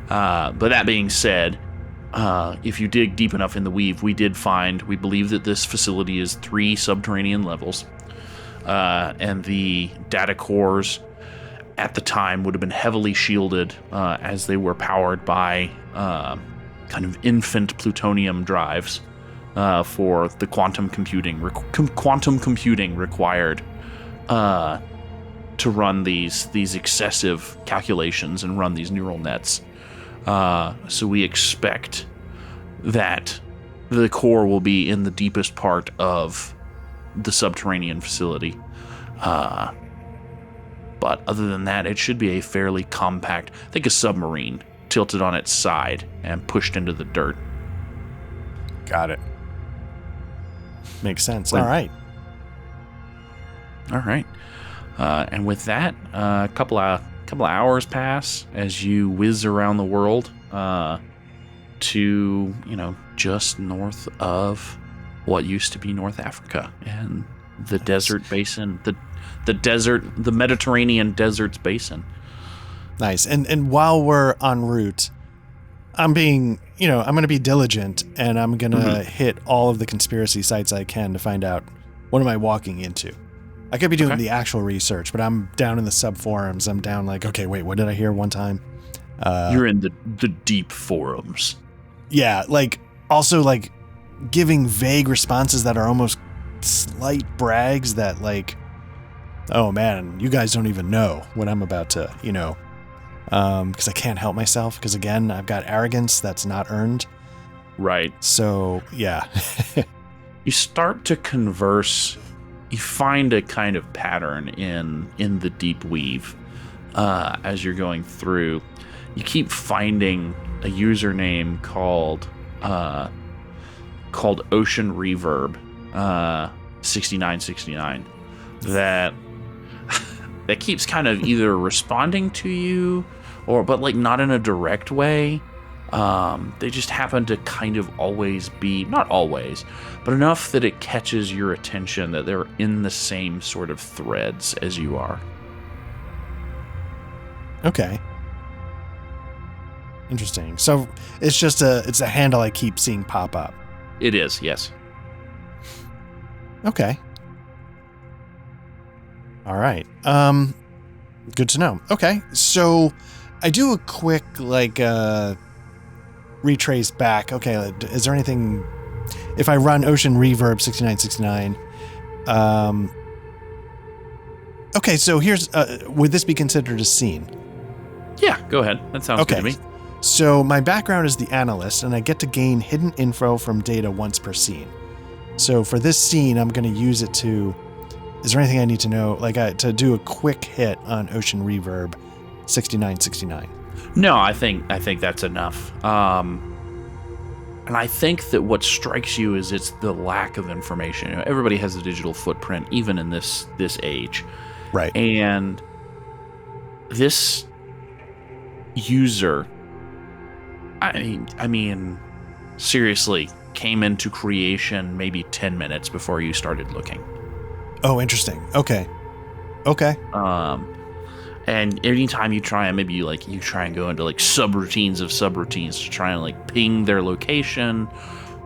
But that being said, if you dig deep enough in the Weave, we believe that this facility is 3 subterranean levels. And the data cores at the time would have been heavily shielded, as they were powered by kind of infant plutonium drives for the quantum computing required to run these excessive calculations and run these neural nets. So we expect that the core will be in the deepest part of the subterranean facility. But other than that, it should be a fairly compact, think a submarine tilted on its side and pushed into the dirt. Got it. Makes sense. All right. And with that, a couple of hours pass as you whiz around the world to, just north of what used to be North Africa and the desert basin, the Mediterranean deserts basin. Nice. And while we're en route, I'm going to be diligent, and I'm going to hit all of the conspiracy sites I can to find out what am I walking into. I could be doing the actual research, but I'm down in the sub forums. I'm down like, okay, wait, what did I hear one time? You're in the deep forums. Yeah. Also giving vague responses that are almost slight brags that oh man, you guys don't even know what I'm about to, because I can't help myself. Because again, I've got arrogance that's not earned. Right. So yeah. You start to converse. You find a kind of pattern in the deep weave as you're going through. You keep finding a username called Ocean Reverb 6969 that keeps kind of either responding to you but not in a direct way, They just happen to kind of always be, not always, but enough that it catches your attention that they're in the same sort of threads as you are. Okay. Interesting. So it's a handle I keep seeing pop up. It is, yes. Okay. All right. Good to know. Okay. So I do a quick, retrace back. Okay. Is there anything, if I run Ocean Reverb 6969, okay. So here's, would this be considered a scene? Yeah, go ahead. That sounds good to me. So my background is the analyst, and I get to gain hidden info from data once per scene. So for this scene, I'm going to use it to... Is there anything I need to know, to do a quick hit on Ocean Reverb 6969? No, I think that's enough. And I think that what strikes you is it's the lack of information. You know, everybody has a digital footprint, even in this age. Right. And this user, I mean, seriously, came into creation maybe 10 minutes before you started looking. Oh, interesting. Okay. And anytime you try and maybe you try and go into subroutines of subroutines to try and ping their location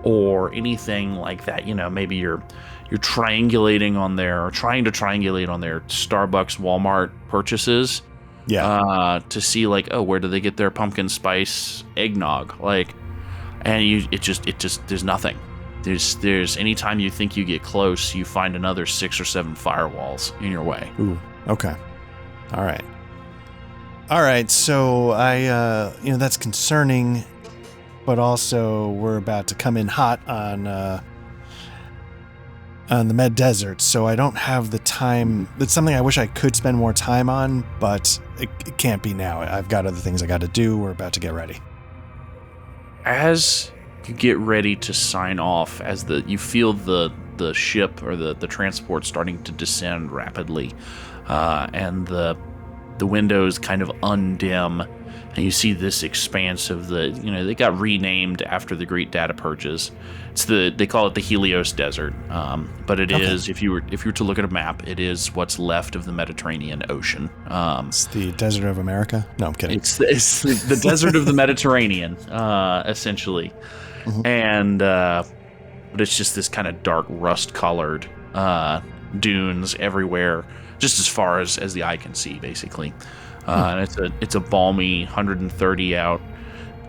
or anything like that, maybe you're triangulating on or trying to triangulate on their Starbucks, Walmart purchases. Yeah. To see where do they get their pumpkin spice eggnog? And it just there's nothing. There's anytime you think you get close, you find another 6 or 7 firewalls in your way. Ooh. Okay. All right. So I, that's concerning, but also we're about to come in hot on the Med Desert, so I don't have the time. It's something I wish I could spend more time on, but it can't be now. I've got other things I got to do. We're about to get ready. As you get ready to sign off, as you feel the ship or the transport starting to descend rapidly, and the windows kind of undim, and you see this expanse of they got renamed after the Great Data Purges. They call it the Helios Desert, but it is, if you were to look at a map, it is what's left of the Mediterranean Ocean. It's the desert of America? No, I'm kidding. It's the desert of the Mediterranean, essentially. Mm-hmm. And but it's just this kind of dark rust-colored dunes everywhere, just as far as the eye can see, basically. And it's a balmy 130 out,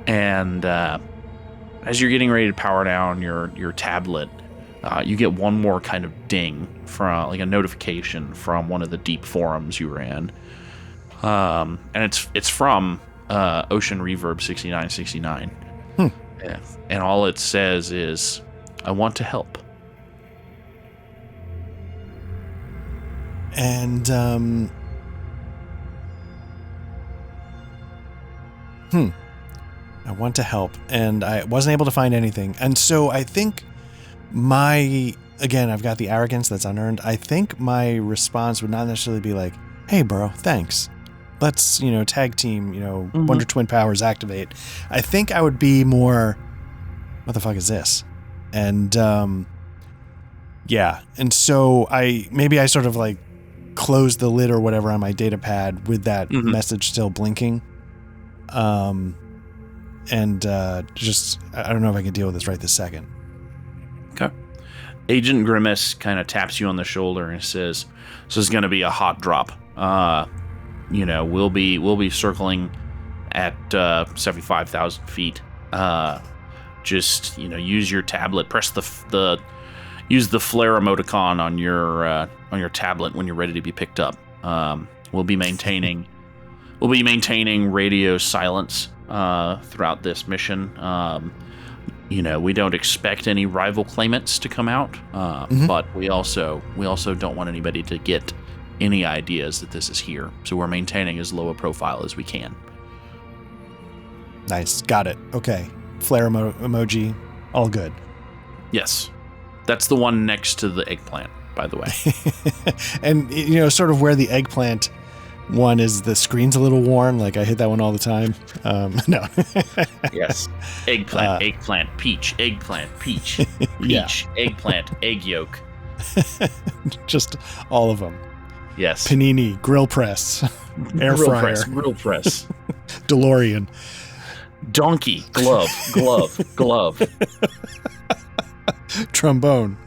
and as you're getting ready to power down your tablet, you get one more kind of ding from a notification from one of the deep forums you were in, and it's from Ocean Reverb 6969. Yeah. And all it says is, "I want to help." And I want to help, and I wasn't able to find anything. And so I think again, I've got the arrogance that's unearned. I think my response would not necessarily be like, "Hey, bro, thanks. Let's, tag team, mm-hmm. Wonder Twin powers activate." I think I would be more, "What the fuck is this?" And, yeah. And so I sort of close the lid or whatever on my data pad with that mm-hmm. message still blinking. And just, I don't know if I can deal with this right this second. Okay. Agent Grimace kind of taps you on the shoulder and says, "This is going to be a hot drop. We'll be circling at 75,000 feet. Just use your tablet. Press use the flare emoticon on your tablet when you're ready to be picked up. We'll be maintaining radio silence throughout this mission. We don't expect any rival claimants to come out, mm-hmm. but we also don't want anybody to get any ideas that this is here. So we're maintaining as low a profile as we can." Nice. Got it. Okay. Flare emoji. All good. Yes. That's the one next to the eggplant, by the way. And, sort of where the eggplant One is the screen's a little worn. Like I hit that one all the time. No. Yes. Eggplant, peach, eggplant, peach, peach, eggplant, egg yolk. Just all of them. Yes. Panini, grill press, air fryer, grill press, DeLorean, donkey, glove, trombone,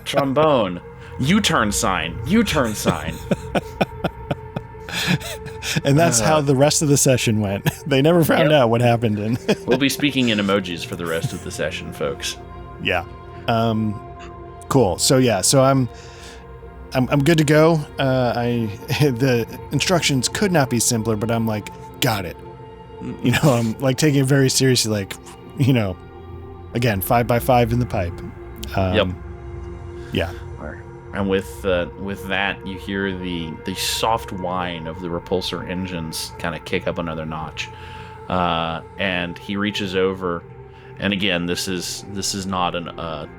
trombone, U-turn sign. And that's how the rest of the session went. They never found out what happened. And we'll be speaking in emojis for the rest of the session, folks. Yeah. Cool. So I'm good to go. The instructions could not be simpler, but I'm like, got it. You know, I'm like taking it very seriously. Like, you know, again, 5x5 in the pipe. Yep. Yeah. And with that, you hear the soft whine of the repulsor engines kind of kick up another notch, and he reaches over, and again, this is not an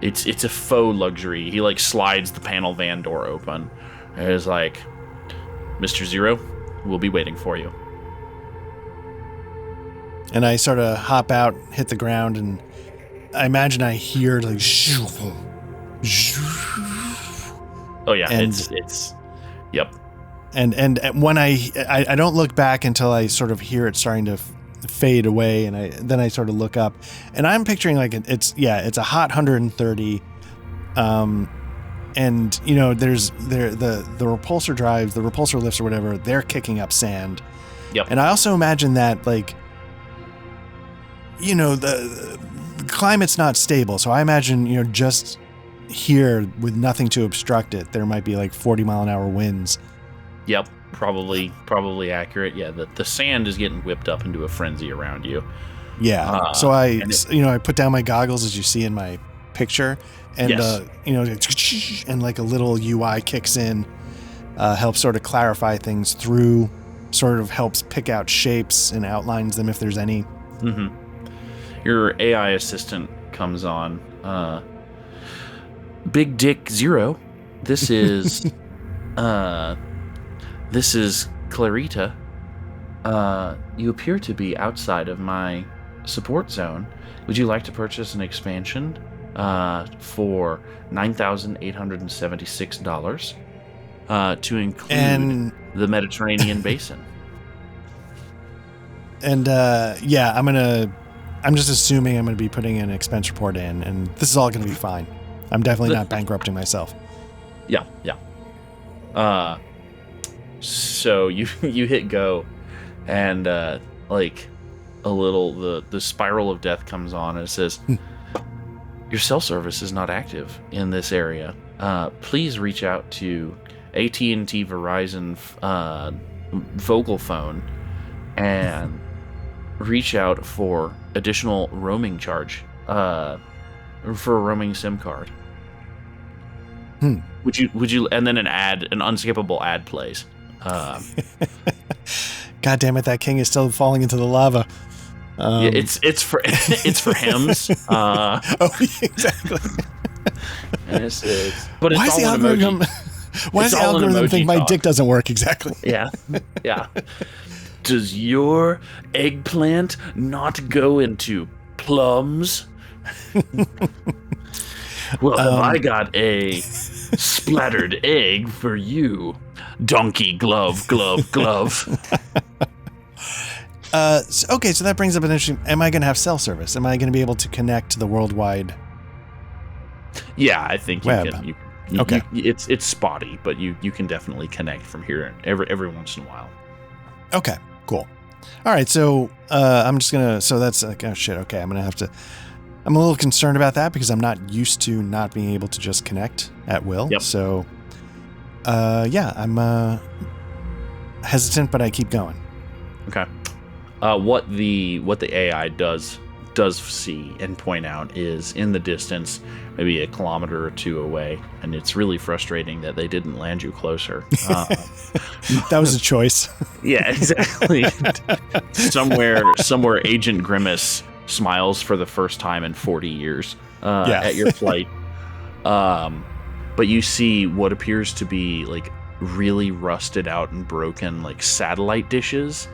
it's a faux luxury. He like slides the panel van door open, and is like, "Mr. Zero, we'll be waiting for you." And I sort of hop out, hit the ground, and I imagine I hear like. Oh yeah, and it's yep. And when I don't look back until I sort of hear it starting to fade away, and then I sort of look up, and I'm picturing like it's a hot 130, and you know there's the repulsor drives, the repulsor lifts or whatever, they're kicking up sand. Yep. And I also imagine that like, you know, the climate's not stable, so I imagine, you know, just here with nothing to obstruct it, there might be like 40-mile-an-hour winds. Yep, probably accurate. Yeah, the sand is getting whipped up into a frenzy around you. Yeah. So I put down my goggles, as you see in my picture, and yes. And like a little UI kicks in, helps sort of clarify things through, sort of helps pick out shapes and outlines them if there's any. Mm-hmm. Your AI assistant comes on. Big Dick Zero, this is Clarita. You appear to be outside of my support zone. Would you like to purchase an expansion for $9,876 to include the Mediterranean basin? And I'm just assuming I'm gonna be putting an expense report in, and this is all gonna be fine. I'm definitely not bankrupting myself. Yeah. So you hit go, and like a little the spiral of death comes on, and it says, "Your cell service is not active in this area. Please reach out to AT&T Verizon Vocal Phone and reach out for additional roaming charge for a roaming SIM card." Would you? And then an unskippable ad plays. God damn it! That king is still falling into the lava. Yeah, it's for hymns. Oh, exactly. And but why it's is the algorithm? Why does the algorithm think my dick doesn't work exactly? Yeah. Does your eggplant not go into plums? Well, have I got a splattered egg for you, donkey glove. Okay, so that brings up an interesting. Am I going to have cell service? Am I going to be able to connect to the worldwide? Yeah, I think web. You can. Okay, it's spotty, but you can definitely connect from here every once in a while. Okay, cool. All right, so I'm just gonna. So that's like, oh shit. Okay, I'm gonna have to. I'm a little concerned about that because I'm not used to not being able to just connect at will. Yep. So, I'm hesitant, but I keep going. Okay. What the AI does see and point out is in the distance, maybe a kilometer or two away, and it's really frustrating that they didn't land you closer. That was a choice. Yeah, exactly. Somewhere Agent Grimace smiles for the first time in 40 years at your flight. but you see what appears to be like really rusted out and broken like satellite dishes,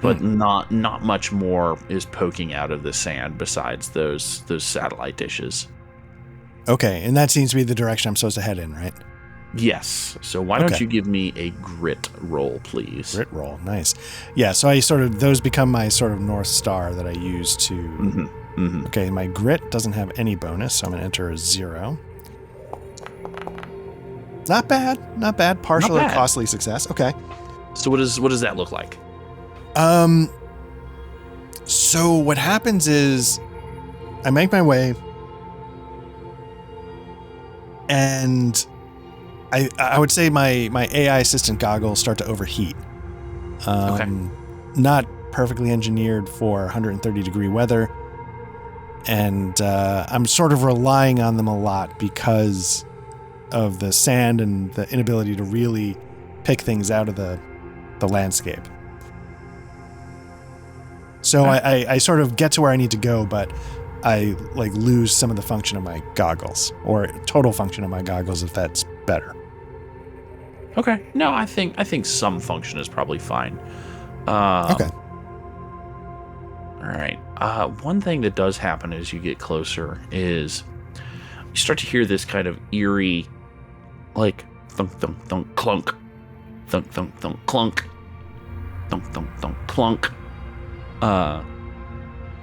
but not much more is poking out of the sand besides those satellite dishes. Okay, and that seems to be the direction I'm supposed to head in, right? Yes. So why don't you give me a grit roll, please? Grit roll, nice. Yeah, so those become my sort of North Star that I use to... Okay, my grit doesn't have any bonus, so I'm going to enter a 0. Not bad. Partial or costly success. Okay. So what does that look like? So what happens is I make my way and I would say my AI assistant goggles start to overheat. Not perfectly engineered for 130 degree weather. And I'm sort of relying on them a lot because of the sand and the inability to really pick things out of the landscape. So I sort of get to where I need to go, but I like lose some of the function of my goggles, or total function of my goggles, if that's better. Okay. No, I think some function is probably fine. Okay. All right. One thing that does happen as you get closer is you start to hear this kind of eerie, like thunk thunk thunk clunk, thunk thunk thunk clunk, thunk thunk thunk clunk.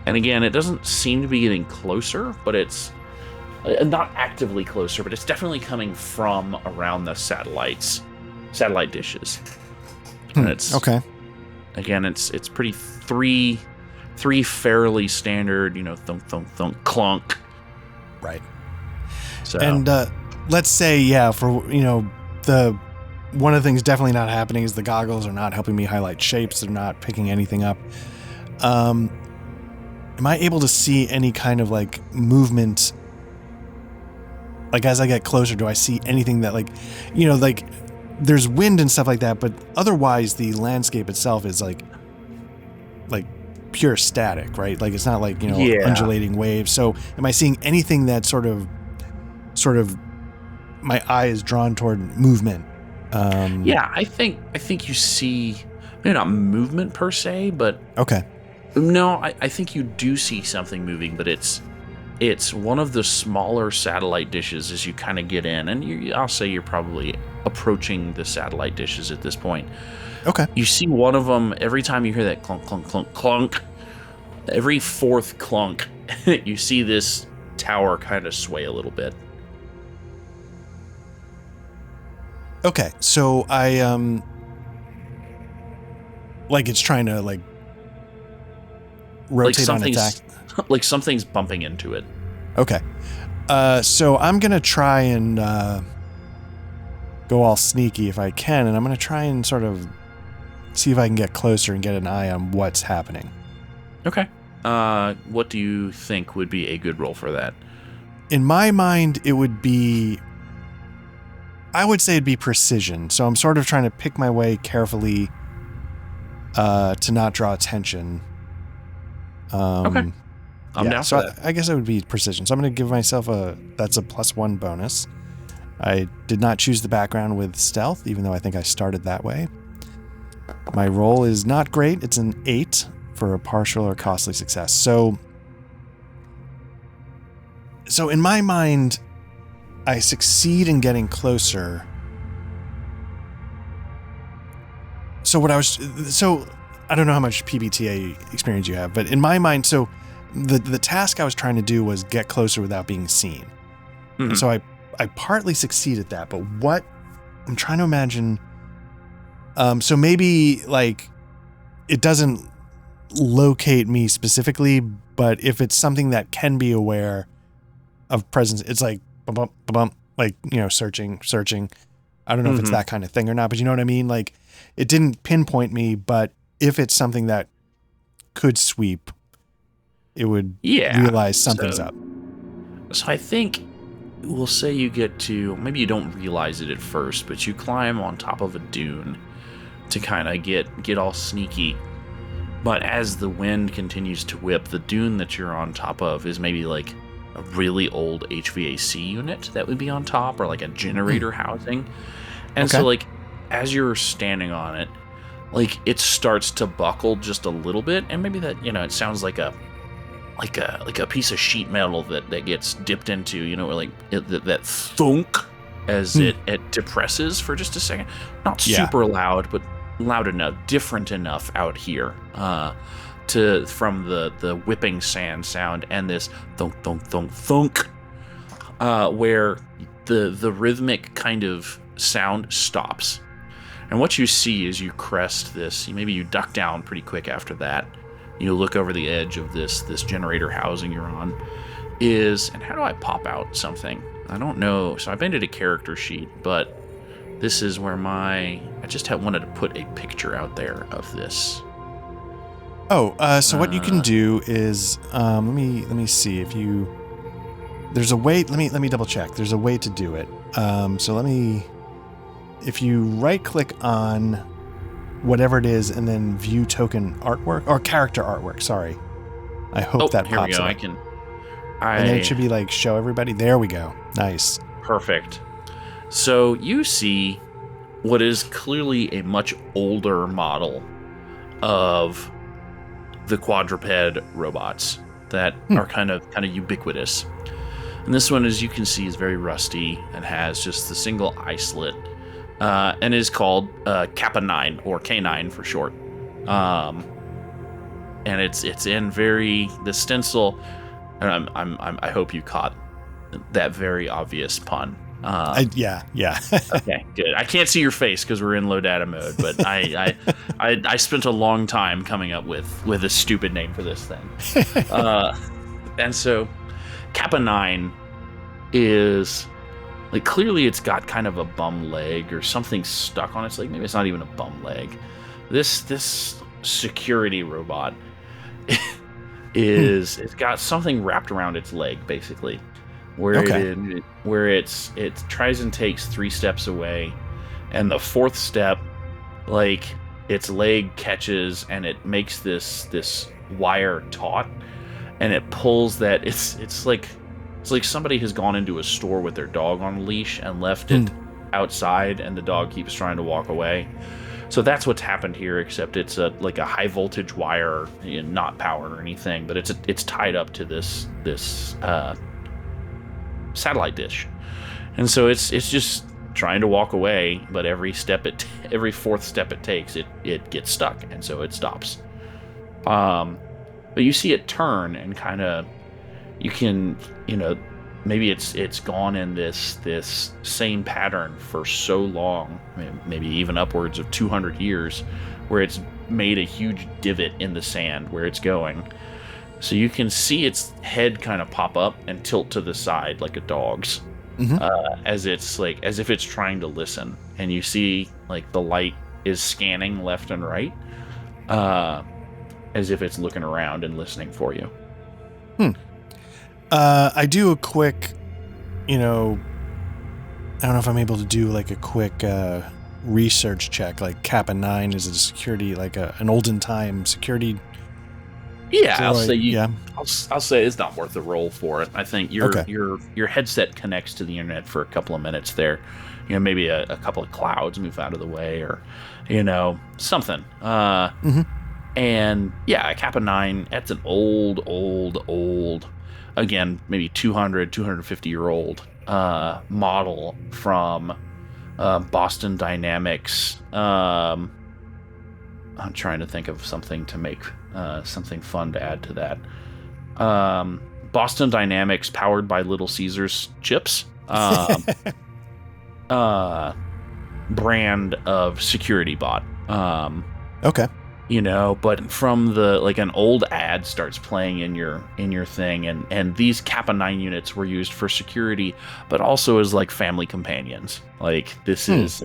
And again, it doesn't seem to be getting closer, but it's not actively closer, but it's definitely coming from around the satellite dishes. And it's okay. Again, it's pretty three fairly standard, thunk thunk thunk clunk. Right. So and let's say for the one of the things definitely not happening is the goggles are not helping me highlight shapes. They're not picking anything up. Am I able to see any kind of like movement? Like as I get closer, do I see anything that like there's wind and stuff like that, but otherwise the landscape itself is like pure static, right? Like it's not like, undulating waves. So am I seeing anything that sort of my eye is drawn toward movement? I think you see, maybe not movement per se, but okay. No, I think you do see something moving, but it's one of the smaller satellite dishes as you kind of get in, and I'll say you're probably approaching the satellite dishes at this point. Okay. You see one of them, every time you hear that clunk, clunk, clunk, clunk, every fourth clunk, you see this tower kind of sway a little bit. Okay, so I, like it's trying to like rotate on its axis. Like something's bumping into it. Okay. So I'm going to try and go all sneaky if I can, and I'm going to try and sort of see if I can get closer and get an eye on what's happening. Okay. What do you think would be a good roll for that? In my mind, it would be... I would say it'd be precision. So I'm sort of trying to pick my way carefully to not draw attention. Okay. I'm down for that. I guess it would be precision. So I'm going to give myself that's a +1 bonus. I did not choose the background with stealth, even though I think I started that way. My roll is not great. It's an 8 for a partial or costly success. So in my mind, I succeed in getting closer. I don't know how much PBTA experience you have, but in my mind, so the task I was trying to do was get closer without being seen. Mm-hmm. And so I partly succeed at that, but what I'm trying to imagine, so maybe like it doesn't locate me specifically, but if it's something that can be aware of presence, it's like bump, bump, bump, like, searching. I don't know if it's that kind of thing or not, but you know what I mean? Like it didn't pinpoint me, but if it's something that could sweep, it would realize something's up. So I think we'll say you get to, maybe you don't realize it at first, but you climb on top of a dune to kind of get all sneaky. But as the wind continues to whip, the dune that you're on top of is maybe like a really old HVAC unit that would be on top, or like a generator housing. And so like as you're standing on it, like it starts to buckle just a little bit, and maybe that, it sounds like a piece of sheet metal that gets dipped into, like that thunk as it depresses for just a second. Not super loud, but loud enough, different enough out here from the whipping sand sound and this thunk thunk thunk thunk, where the rhythmic kind of sound stops. And what you see is you crest this, maybe you duck down pretty quick after that. You look over the edge of this generator housing you're on and how do I pop out something? I don't know. So I made it a character sheet, but this is where I just wanted to put a picture out there of this. So what you can do is, let me see if there's a way, let me double check. There's a way to do it. If you right click on whatever it is and then view token artwork or character artwork, sorry. I hope that pops up. And then it should be like show everybody. There we go. Nice. Perfect. So you see what is clearly a much older model of the quadruped robots that are kind of ubiquitous. And this one, as you can see, is very rusty and has just the single eye slit. And is called Kappa 9 or K9 for short, and it's in the stencil. And I hope you caught that very obvious pun. Yeah. Okay, good. I can't see your face because we're in low data mode, but I spent a long time coming up with a stupid name for this thing. And so Kappa 9 is. Like, clearly it's got kind of a bum leg or something stuck on its leg. Maybe it's not even a bum leg. This security robot it's got something wrapped around its leg, basically, where it tries and takes 3 steps away, and the 4th step, like, its leg catches and it makes this wire taut, and it pulls that. It's like somebody has gone into a store with their dog on a leash and left it outside, and the dog keeps trying to walk away. So that's what's happened here, except it's like a high voltage wire, not powered or anything, but it's tied up to this satellite dish, and so it's just trying to walk away. But every 4th step it takes, it gets stuck, and so it stops. But you see it turn and kind of. You can, maybe it's gone in this same pattern for so long, maybe even upwards of 200 years, where it's made a huge divot in the sand where it's going. So you can see its head kind of pop up and tilt to the side like a dog's, as if it's trying to listen. And you see like the light is scanning left and right, as if it's looking around and listening for you. I do a quick, I don't know if I'm able to do like a quick research check. Like Kappa 9 is a security, like an olden time security. Yeah, I'll say I'll say it's not worth the roll for it. I think your headset connects to the internet for a couple of minutes there. Maybe a couple of clouds move out of the way, or something. And yeah, Kappa 9. That's an old. Again, maybe 250-year-old model from Boston Dynamics. I'm trying to think of something to make something fun to add to that. Boston Dynamics, powered by Little Caesars chips. Brand of security bot. Okay. But from an old ad starts playing in your thing, and these Kappa 9 units were used for security, but also as like family companions. Like this is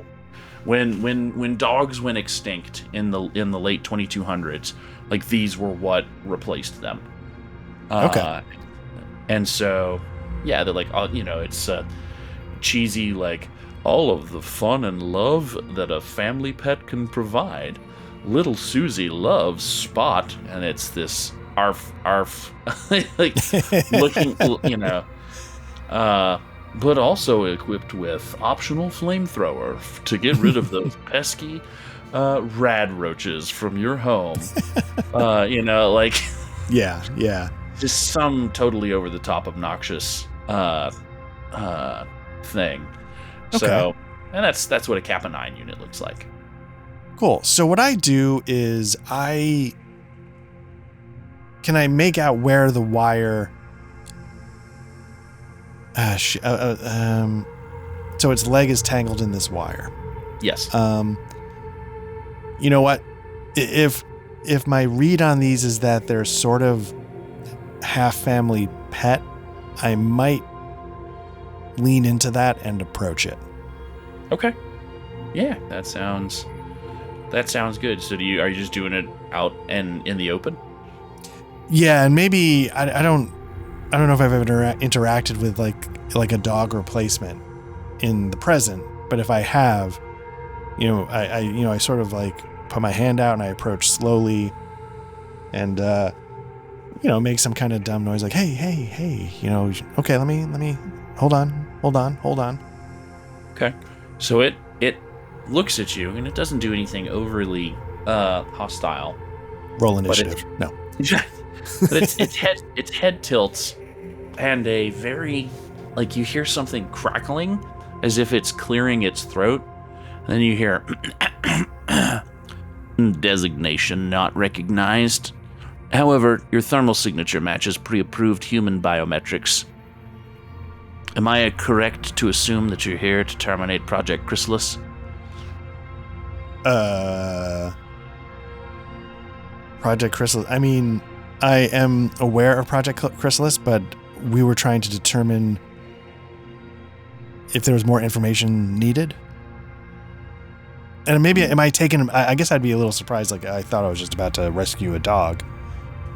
when dogs went extinct in the late 2200s, like these were what replaced them. Okay. And so yeah, they're like, it's cheesy, like all of the fun and love that a family pet can provide. Little Susie loves Spot, and it's this arf, like looking, but also equipped with optional flamethrower to get rid of those pesky rad roaches from your home. Like yeah, just some totally over the top obnoxious thing. Okay. So, and that's what a Kappa 9 unit looks like. Cool. So what I do is can I make out where the wire? So its leg is tangled in this wire. Yes. You know what? If my read on these is that they're sort of half family pet, I might lean into that and approach it. Okay. Yeah, that sounds good. So are you just doing it out and in the open? Yeah, and maybe I don't know if I've ever interacted with like a dog replacement in the present, but if I have, I sort of like put my hand out and I approach slowly and make some kind of dumb noise like hey, okay, let me hold on. Okay. So it looks at you and it doesn't do anything overly hostile. Roll initiative. No. But its head tilts and a very, like, you hear something crackling as if it's clearing its throat. And then you hear designation not recognized. However, your thermal signature matches pre-approved human biometrics. Am I correct to assume that you're here to terminate Project Chrysalis? Project Chrysalis. I mean, I am aware of Project Chrysalis, but we were trying to determine if there was more information needed. And maybe, am I taking... I guess I'd be a little surprised. Like, I thought I was just about to rescue a dog.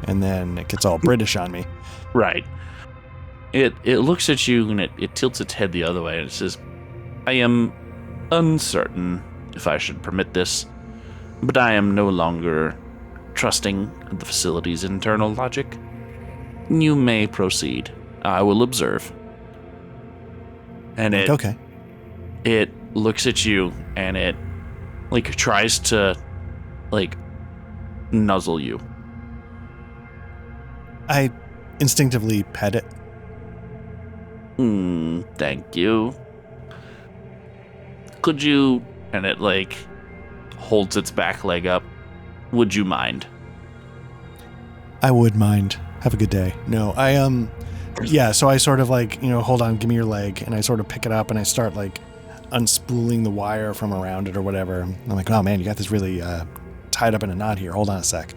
And then it gets all British on me. Right. It looks at you and it tilts its head the other way and it says, I am uncertain if I should permit this, but I am no longer trusting the facility's internal logic. You may proceed. I will observe. And it looks at you and it tries to nuzzle you. I instinctively pet it. Thank you. Could you... And it holds its back leg up. Would you mind? I would mind. Have a good day. No, so I sort of hold on, give me your leg. And I sort of pick it up and I start unspooling the wire from around it or whatever. I'm like, oh man, you got this really tied up in a knot here. Hold on a sec.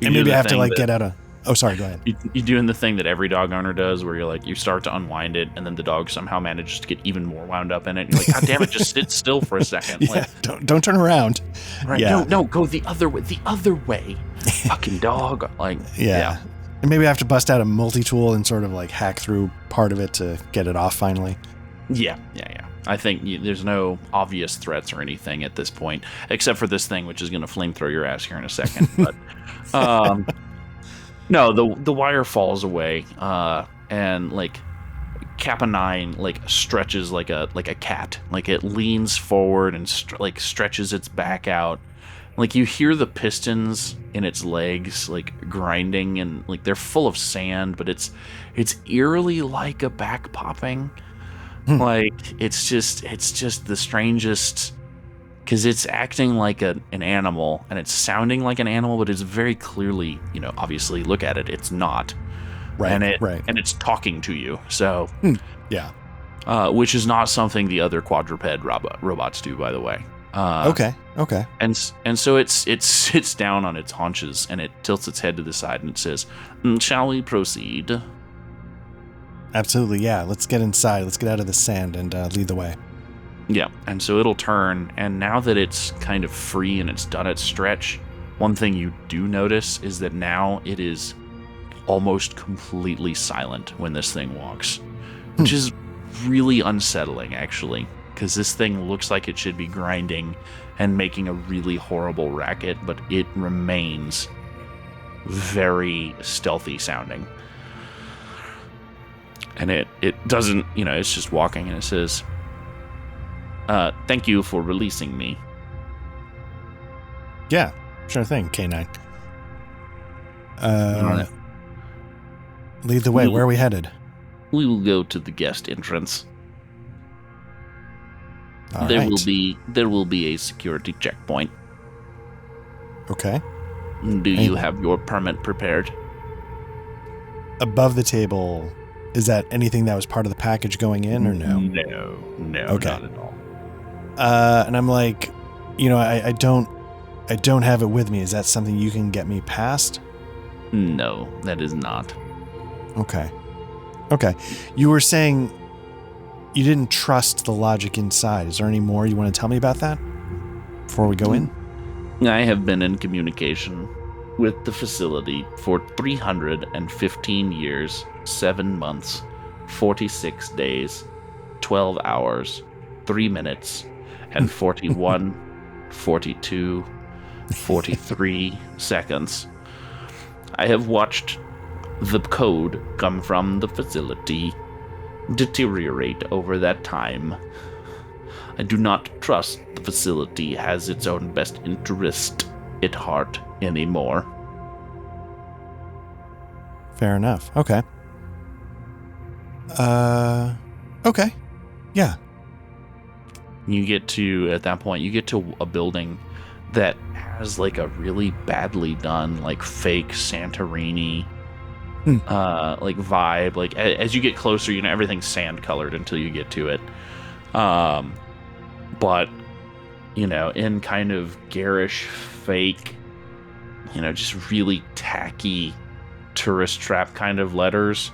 And maybe I have to get out of... Oh, sorry, go ahead. You're doing the thing that every dog owner does where you're you start to unwind it and then the dog somehow manages to get even more wound up in it. And you're like, God damn it, just sit still for a second. Yeah, don't turn around. Right. Yeah. No, go the other way. Fucking dog. Yeah. And maybe I have to bust out a multi-tool and sort of hack through part of it to get it off finally. Yeah. I think there's no obvious threats or anything at this point, except for this thing, which is going to flamethrow your ass here in a second. But, no, the wire falls away, and Kappa 9 stretches like a cat. It leans forward and stretches its back out. You hear the pistons in its legs grinding and they're full of sand, but it's eerily like a back popping. It's just the strangest, because it's acting like an animal and it's sounding like an animal, but it's very clearly, obviously look at it, it's not. Right. And it's talking to you. So, yeah. Which is not something the other quadruped robots do, by the way. Okay. And so it sits down on its haunches and it tilts its head to the side and it says, "Shall we proceed?" Absolutely, yeah. Let's get inside. Let's get out of the sand and lead the way. Yeah, and so it'll turn, and now that it's kind of free and it's done its stretch, one thing you do notice is that now it is almost completely silent when this thing walks, which is really unsettling, actually, because this thing looks like it should be grinding and making a really horrible racket, but it remains very stealthy sounding. And it doesn't, it's just walking, and it says, thank you for releasing me. Yeah, sure thing, K9. Lead the way. Where are we headed? We will go to the guest entrance. All there right. will be a security checkpoint. Okay. Do you have your permit prepared? Above the table, is that anything that was part of the package going in, or no? No, okay. Not at all. And I'm like, I don't have it with me. Is that something you can get me past? No, that is not. Okay. You were saying you didn't trust the logic inside. Is there any more you want to tell me about that before we go in? I have been in communication with the facility for 315 years, 7 months, 46 days, 12 hours, 3 minutes, and 41, 42, 43 seconds. I have watched the code come from the facility deteriorate over that time. I do not trust the facility has its own best interest at heart anymore. Fair enough. Okay. Okay. Yeah. At that point, you get to a building that has like a really badly done, like fake Santorini like vibe. Like as you get closer, everything's sand colored until you get to it. But in kind of garish, fake, just really tacky tourist trap kind of letters.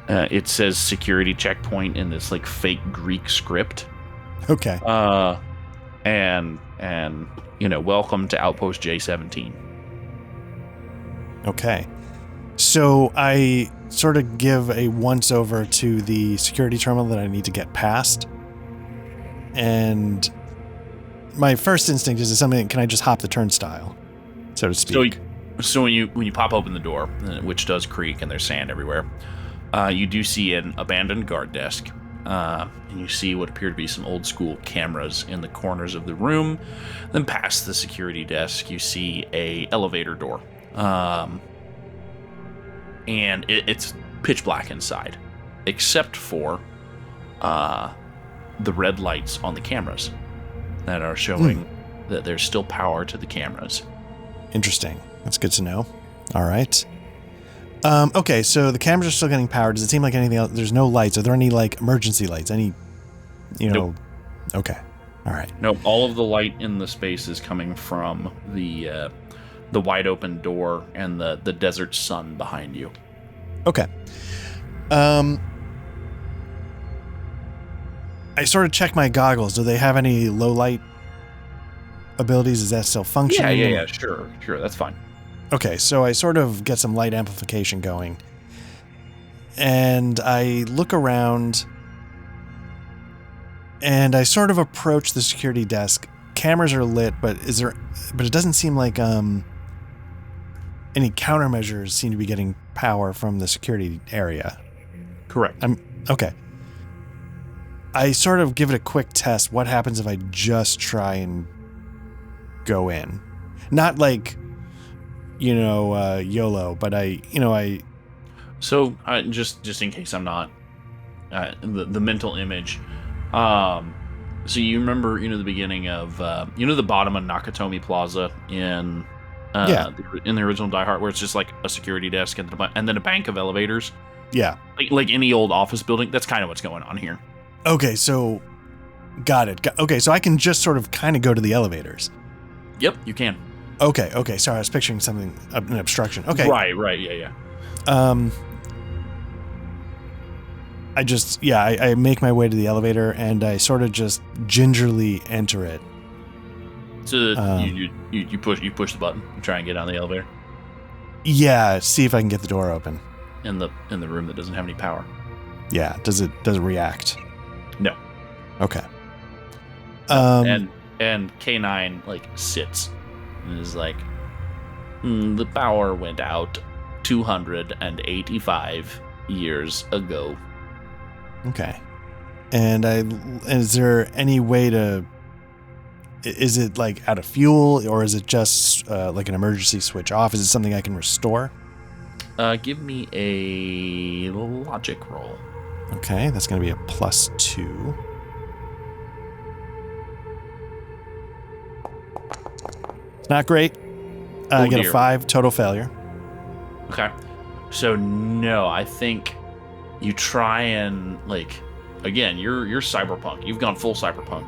It says security checkpoint in this like fake Greek script. Okay. And welcome to Outpost J17. Okay. So I sort of give a once over to the security terminal that I need to get past. And my first instinct is can I just hop the turnstile, so to speak? So when you pop open the door, which does creak and there's sand everywhere, you do see an abandoned guard desk. And you see what appear to be some old school cameras in the corners of the room. Then past the security desk, you see a elevator door. And it's pitch black inside, except for the red lights on the cameras that are showing that there's still power to the cameras. Interesting. That's good to know. All right. Okay, so the cameras are still getting power. Does it seem like anything else? There's no lights. Are there any like emergency lights? Any, Nope. Okay. All right. No, all of the light in the space is coming from the wide open door and the desert sun behind you. Okay. I sort of check my goggles. Do they have any low light abilities? Is that still functioning? Yeah. Sure. That's fine. Okay, so I sort of get some light amplification going. And I look around and I sort of approach the security desk. Cameras are lit, but it doesn't seem like any countermeasures seem to be getting power from the security area. Correct. Okay. I sort of give it a quick test. What happens if I just try and go in? Not like, YOLO, but So just in case I'm not the mental image. So you remember, the beginning of the bottom of Nakatomi Plaza in the original Die Hard, where it's just like a security desk and then a bank of elevators. Yeah, like any old office building. That's kind of what's going on here. Okay, so got it. Okay, so I can just sort of kind of go to the elevators. Yep, you can. Okay. Sorry, I was picturing something, an obstruction. Okay. Right, yeah. I make my way to the elevator and I sort of just gingerly enter it. So you push the button and try and get on the elevator. Yeah, see if I can get the door open. In the room that doesn't have any power. Yeah, does it react? No. Okay. And K9 like sits and is like, The power went out 285 years ago. Okay. And is there any way to... Is it like out of fuel, or is it just like an emergency switch off? Is it something I can restore? Give me a logic roll. Okay, that's going to be a +2. It's not great. I get a 5, total failure. Okay. So no, I think you try and again, you're Cyberpunk. You've gone full Cyberpunk.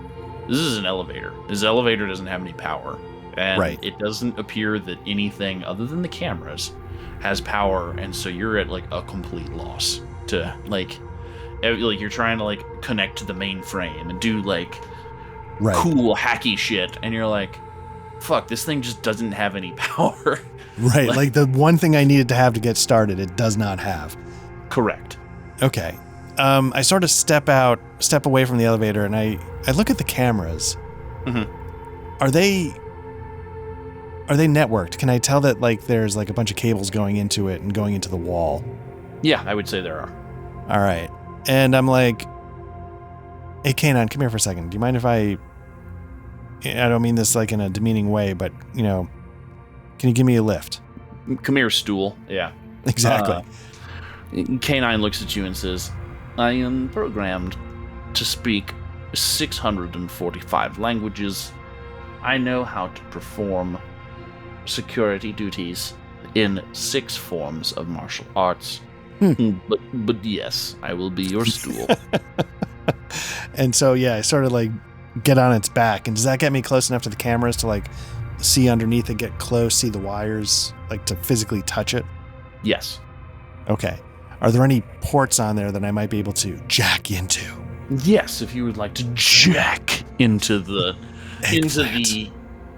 This is an elevator. This elevator doesn't have any power. And it doesn't appear that anything other than the cameras has power, and so you're at a complete loss to you're trying to connect to the mainframe and do cool hacky shit, and you're like, fuck, this thing just doesn't have any power. Right, like the one thing I needed to have to get started, it does not have. Correct. Okay. I sort of step away from the elevator, and I look at the cameras. Mm-hmm. Are they networked? Can I tell that there's a bunch of cables going into it and going into the wall? Yeah, I would say there are. All right. And I'm like, hey, K9, come here for a second. Do you mind if I don't mean this in a demeaning way, but, can you give me a lift? Come here, stool. Yeah. Exactly. K9 looks at you and says, I am programmed to speak 645 languages. I know how to perform security duties in 6 forms of martial arts. But yes, I will be your stool. And so, yeah, I sort of get on its back. And does that get me close enough to the cameras to see underneath it, get close, see the wires, to physically touch it? Yes. Okay. Are there any ports on there that I might be able to jack into? Yes, if you would like to jack into the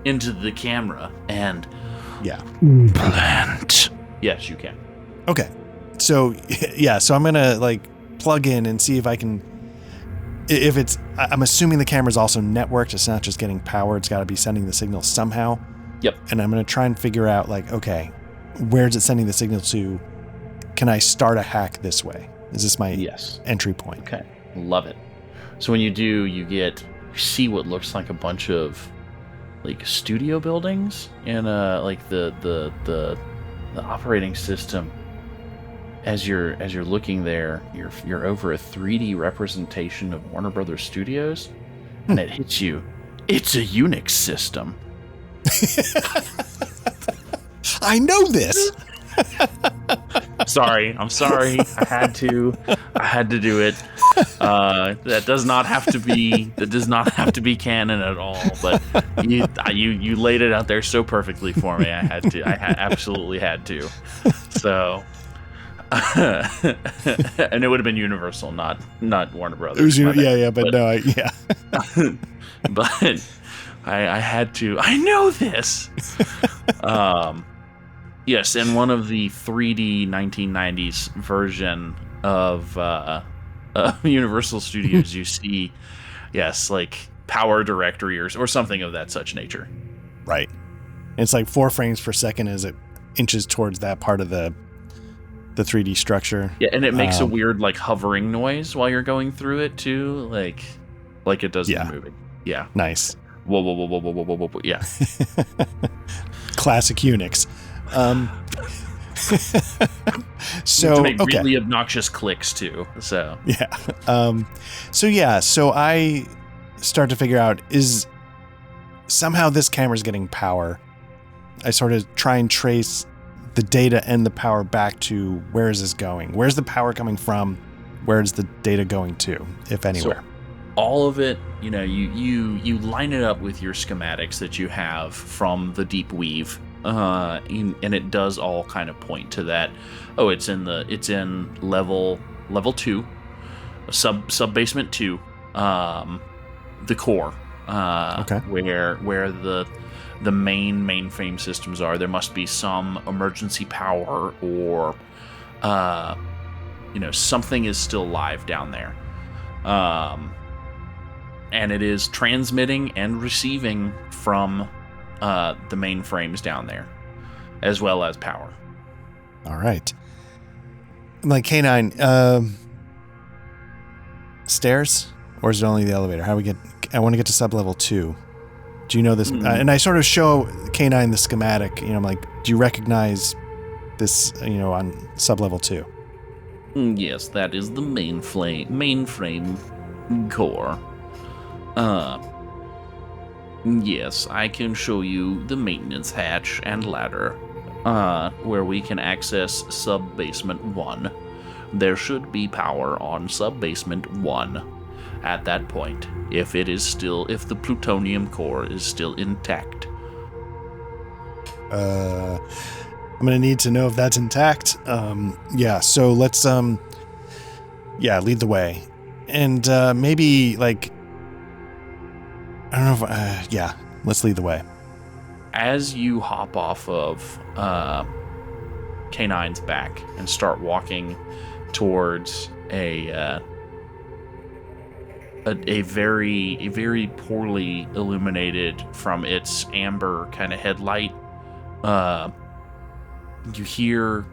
into the camera and plant. Yes, you can. Okay. So yeah, so I'm gonna plug in and see if I can. If it's, I'm assuming the camera's also networked. It's not just getting power. It's got to be sending the signal somehow. Yep. And I'm gonna try and figure out okay, where's it sending the signal to? Can I start a hack this way? Is this my entry point? Okay. Love it. So when you do, you see what looks like a bunch of studio buildings and the operating system. As you're looking there, you're over a 3D representation of Warner Brothers Studios, and it hits you. It's a Unix system. I know this. I'm sorry. I had to do it. That does not have to be canon at all. But you laid it out there so perfectly for me. I absolutely had to. So, and it would have been Universal, not Warner Brothers. But but I had to. I know this. Yes, in one of the 3D 1990s version of Universal Studios, you see, power directory or something of that such nature. Right. It's 4 frames per second as it inches towards that part of the 3D structure. Yeah, and it makes a weird hovering noise while you're going through it too, like it does in the movie. Yeah. Nice. Whoa. Yeah. Classic Unix. So to make really obnoxious clicks too. So so I start to figure out, is somehow this camera's getting power. I sort of try and trace the data and the power back to, where is this going? Where's the power coming from? Where's the data going to, if anywhere? So all of it, you line it up with your schematics that you have from the Deep Weave. And it does all kind of point to that. Oh, it's in level 2, sub basement 2, the core, where the main mainframe systems are. There must be some emergency power or something is still live down there, and it is transmitting and receiving from the mainframes down there. as well as power. All right. Like K9, stairs, or is it only the elevator? How we get? I want to get to sub-level 2. Do you know this? And I sort of show K9 the schematic. You know, I'm like, do you recognize this? You know, on sub-level 2. Yes, that is the mainframe core. Yes, I can show you the maintenance hatch and ladder, where we can access sub-basement 1. There should be power on sub-basement 1 at that point, if the plutonium core is still intact. I'm gonna need to know if that's intact. Yeah, so let's lead the way. And maybe like I don't know if let's lead the way. As you hop off of K9's back and start walking towards a very poorly illuminated from its amber kind of headlight, you hear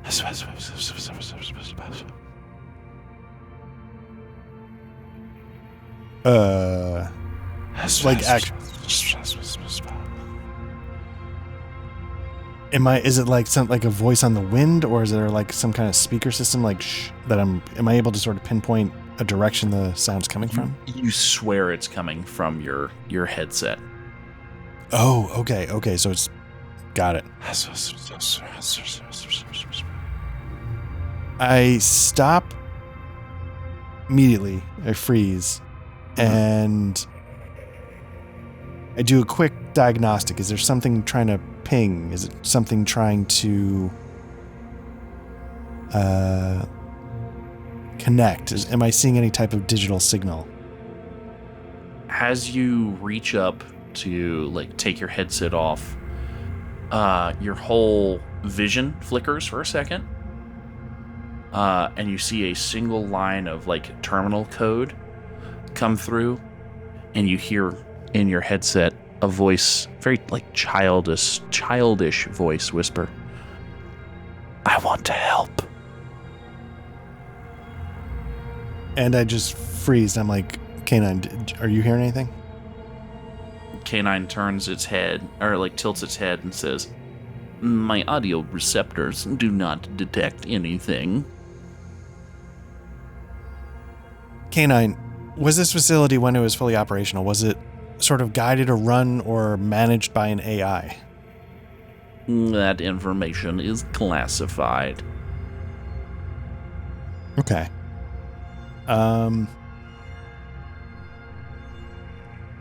is it like like a voice on the wind, or is there like some kind of speaker system like am I able to sort of pinpoint a direction the sound's coming from? You swear it's coming from your headset. Oh, okay, so it's got it. I stop immediately. I freeze. And I do a quick diagnostic. Is there something trying to ping? Is it something trying to connect? Am I seeing any type of digital signal? As you reach up to like take your headset off, your whole vision flickers for a second, and you see a single line of like terminal code come through, and you hear in your headset a voice, very like childish voice whisper, "I want to help." And I just freeze. I'm like, K9, are you hearing anything? K9 turns its head, or like tilts its head and says, "My audio receptors do not detect anything." K9, was this facility, when it was fully operational, was it sort of guided or run or managed by an AI? That information is classified. Okay.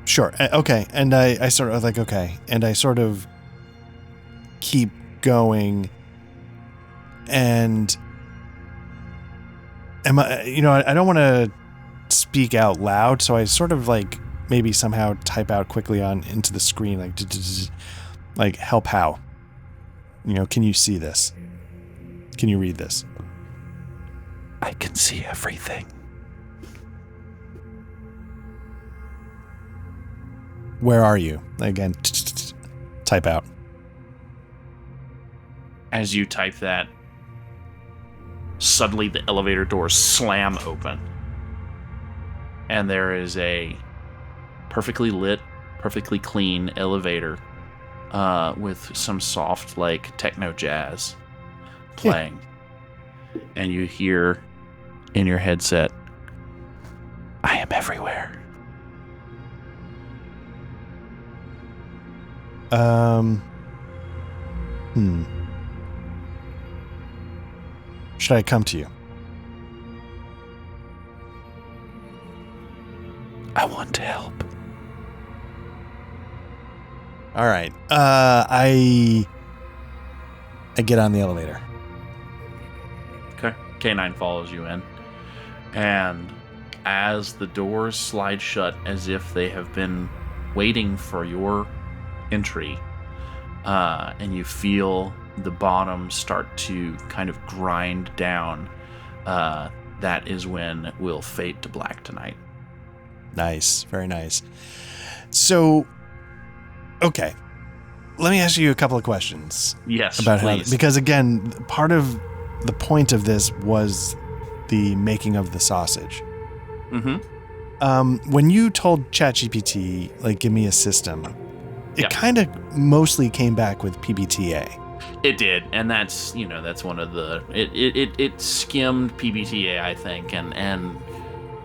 Sure. Okay. And I sort of like, okay. And I sort of keep going, and I don't want to speak out loud, so I sort of like maybe somehow type out quickly into the screen, like help how? Can you see this? Can you read this? I can see everything. Where are you? Again, type out. As you type that, suddenly the elevator doors slam open, and there is a perfectly lit, perfectly clean elevator with some soft, like, techno jazz playing. And you hear in your headset, "I am everywhere." Should I come to you? I want to help. All right. I get on the elevator. Okay. K9 follows you in. And as the doors slide shut as if they have been waiting for your entry, and you feel the bottom start to kind of grind down, that is when we'll fade to black tonight. Nice. Very nice. So, okay. let me ask you a couple of questions. Yes, about please. Because again, part of the point of this was the making of the sausage. When you told ChatGPT, like, give me a system, it kind of mostly came back with PBTA. It did, and that's one of the it skimmed PBTA, I think, and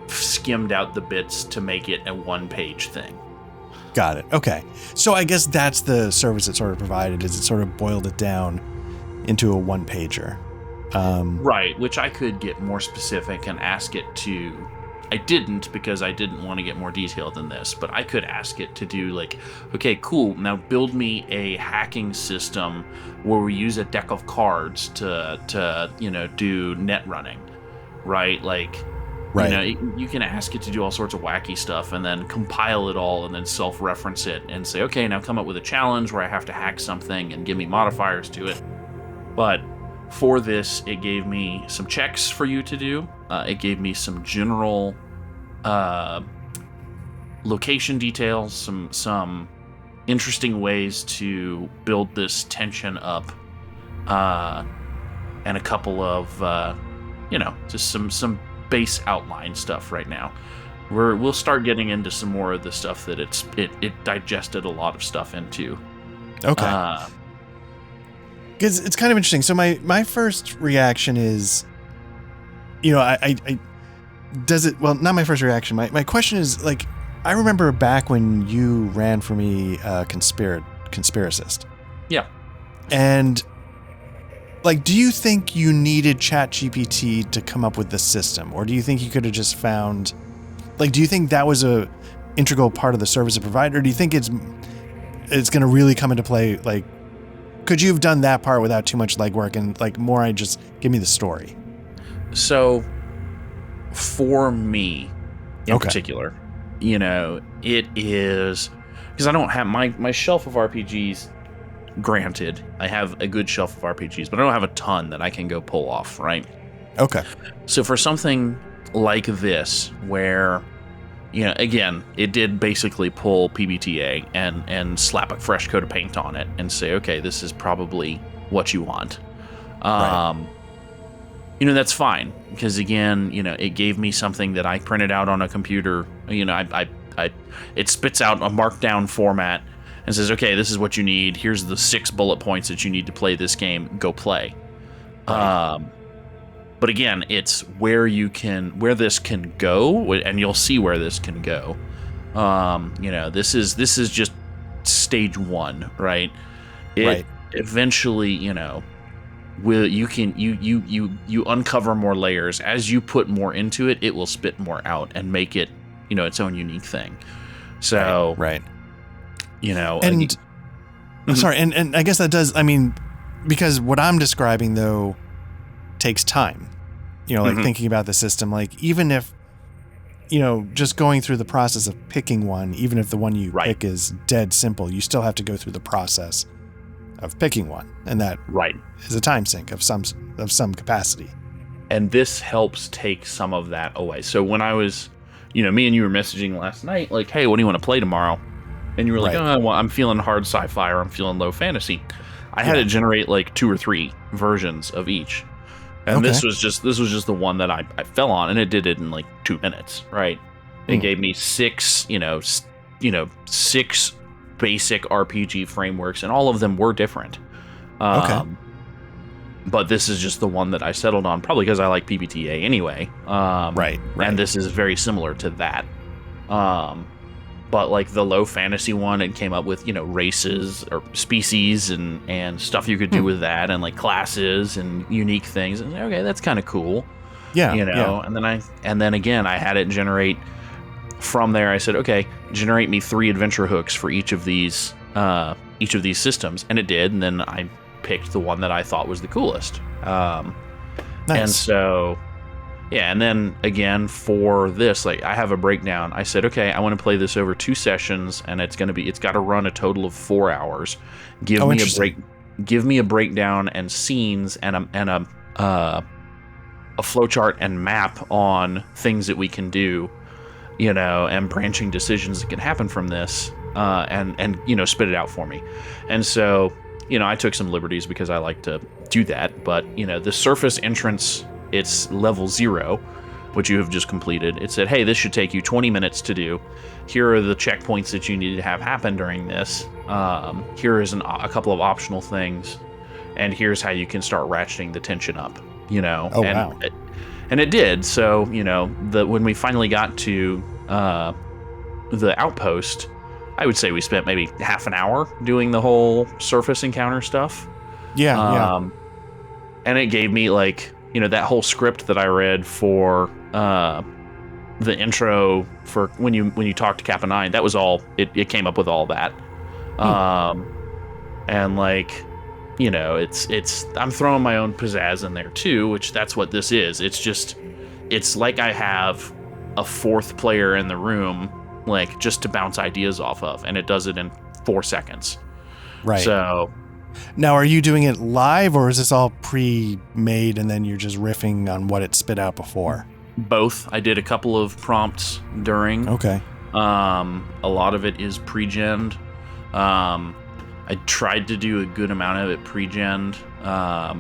skimmed out the bits to make it a one-page thing. Got it. Okay, so I guess that's the service it sort of provided, is it sort of boiled it down into a one-pager. Right, which I could get more specific and ask it to. I didn't, because I didn't want to get more detailed than this, but I could ask it to do like, okay, cool, now build me a hacking system where we use a deck of cards to do net running, right? Like, right. You can ask it to do all sorts of wacky stuff and then compile it all and then self-reference it and say, okay, now come up with a challenge where I have to hack something and give me modifiers to it. But for this, it gave me some checks for you to do. It gave me some general location details, some interesting ways to build this tension up, and a couple of just some base outline stuff right now. We'll start getting into some more of the stuff that it digested a lot of stuff into. Okay. Because it's kind of interesting. So my first reaction is, I does it, well, not my first reaction. My question is, like, I remember back when you ran for me conspiracist. Yeah. And, like, do you think you needed ChatGPT to come up with the system? Or do you think you could have just found, like, do you think that was a integral part of the service it provided? Or do you think it's going to really come into play, like, could you have done that part without too much legwork and, like, more I just give me the story? So, for me, in particular, it is, because I don't have my shelf of RPGs. Granted, I have a good shelf of RPGs, but I don't have a ton that I can go pull off, right? Okay. So for something like this, where, again, it did basically pull PBTA and slap a fresh coat of paint on it and say, okay, this is probably what you want. Right. That's fine, because again, it gave me something that I printed out on a computer. It spits out a markdown format and says, okay, this is what you need. Here's the 6 bullet points that you need to play this game. Go play. Right. But again, it's where this can go, and you'll see where this can go. This is just stage 1, right? Right. Eventually, you uncover more layers as you put more into it. It will spit more out and make it, its own unique thing. So, right. And sorry, and I guess that does, because what I'm describing though takes time, like thinking about the system, like even if, just going through the process of picking one, even if the one you pick is dead simple, you still have to go through the process of picking one. And that is a time sink of some capacity. And this helps take some of that away. So when I was, me and you were messaging last night, like, hey, what do you want to play tomorrow? And you were like, oh, well, I'm feeling hard sci-fi or I'm feeling low fantasy. I had to generate like 2 or 3 versions of each. And this was just the one that I fell on, and it did it in like 2 minutes, right? It gave me 6, 6 basic RPG frameworks, and all of them were different. But this is just the one that I settled on, probably because I like PBTA anyway. Right. And this is very similar to that. But like the low fantasy one, it came up with, races or species and stuff you could do with that, and like classes and unique things. And okay, that's kind of cool. Yeah. And then again, I had it generate from there. I said, okay, generate me 3 adventure hooks for each of these systems. And it did. And then I picked the one that I thought was the coolest. Nice. And so, yeah, and then again for this, like I have a breakdown. I said, okay, I want to play this over 2 sessions, and it's got to run a total of 4 hours. Give me a breakdown and scenes and a flowchart and map on things that we can do, and branching decisions that can happen from this. and spit it out for me. And so I took some liberties because I like to do that. But the surface entrance, it's level 0, which you have just completed. It said, hey, this should take you 20 minutes to do. Here are the checkpoints that you need to have happen during this. Here is a couple of optional things, and here's how you can start ratcheting the tension up. Oh, wow. And it did. So when we finally got to the outpost, I would say we spent maybe half an hour doing the whole surface encounter stuff. Yeah. And it gave me that whole script that I read for the intro for when you talk to Kappa 9. That was all. It came up with all that. And it's I'm throwing my own pizzazz in there too, which that's what this is. It's like I have a fourth player in the room, just to bounce ideas off of, and it does it in 4 seconds. Right. So now, are you doing it live, or is this all pre-made and then you're just riffing on what it spit out before? Both. I did a couple of prompts during. Okay. A lot of it is pre-gened. I tried to do a good amount of it pre-gened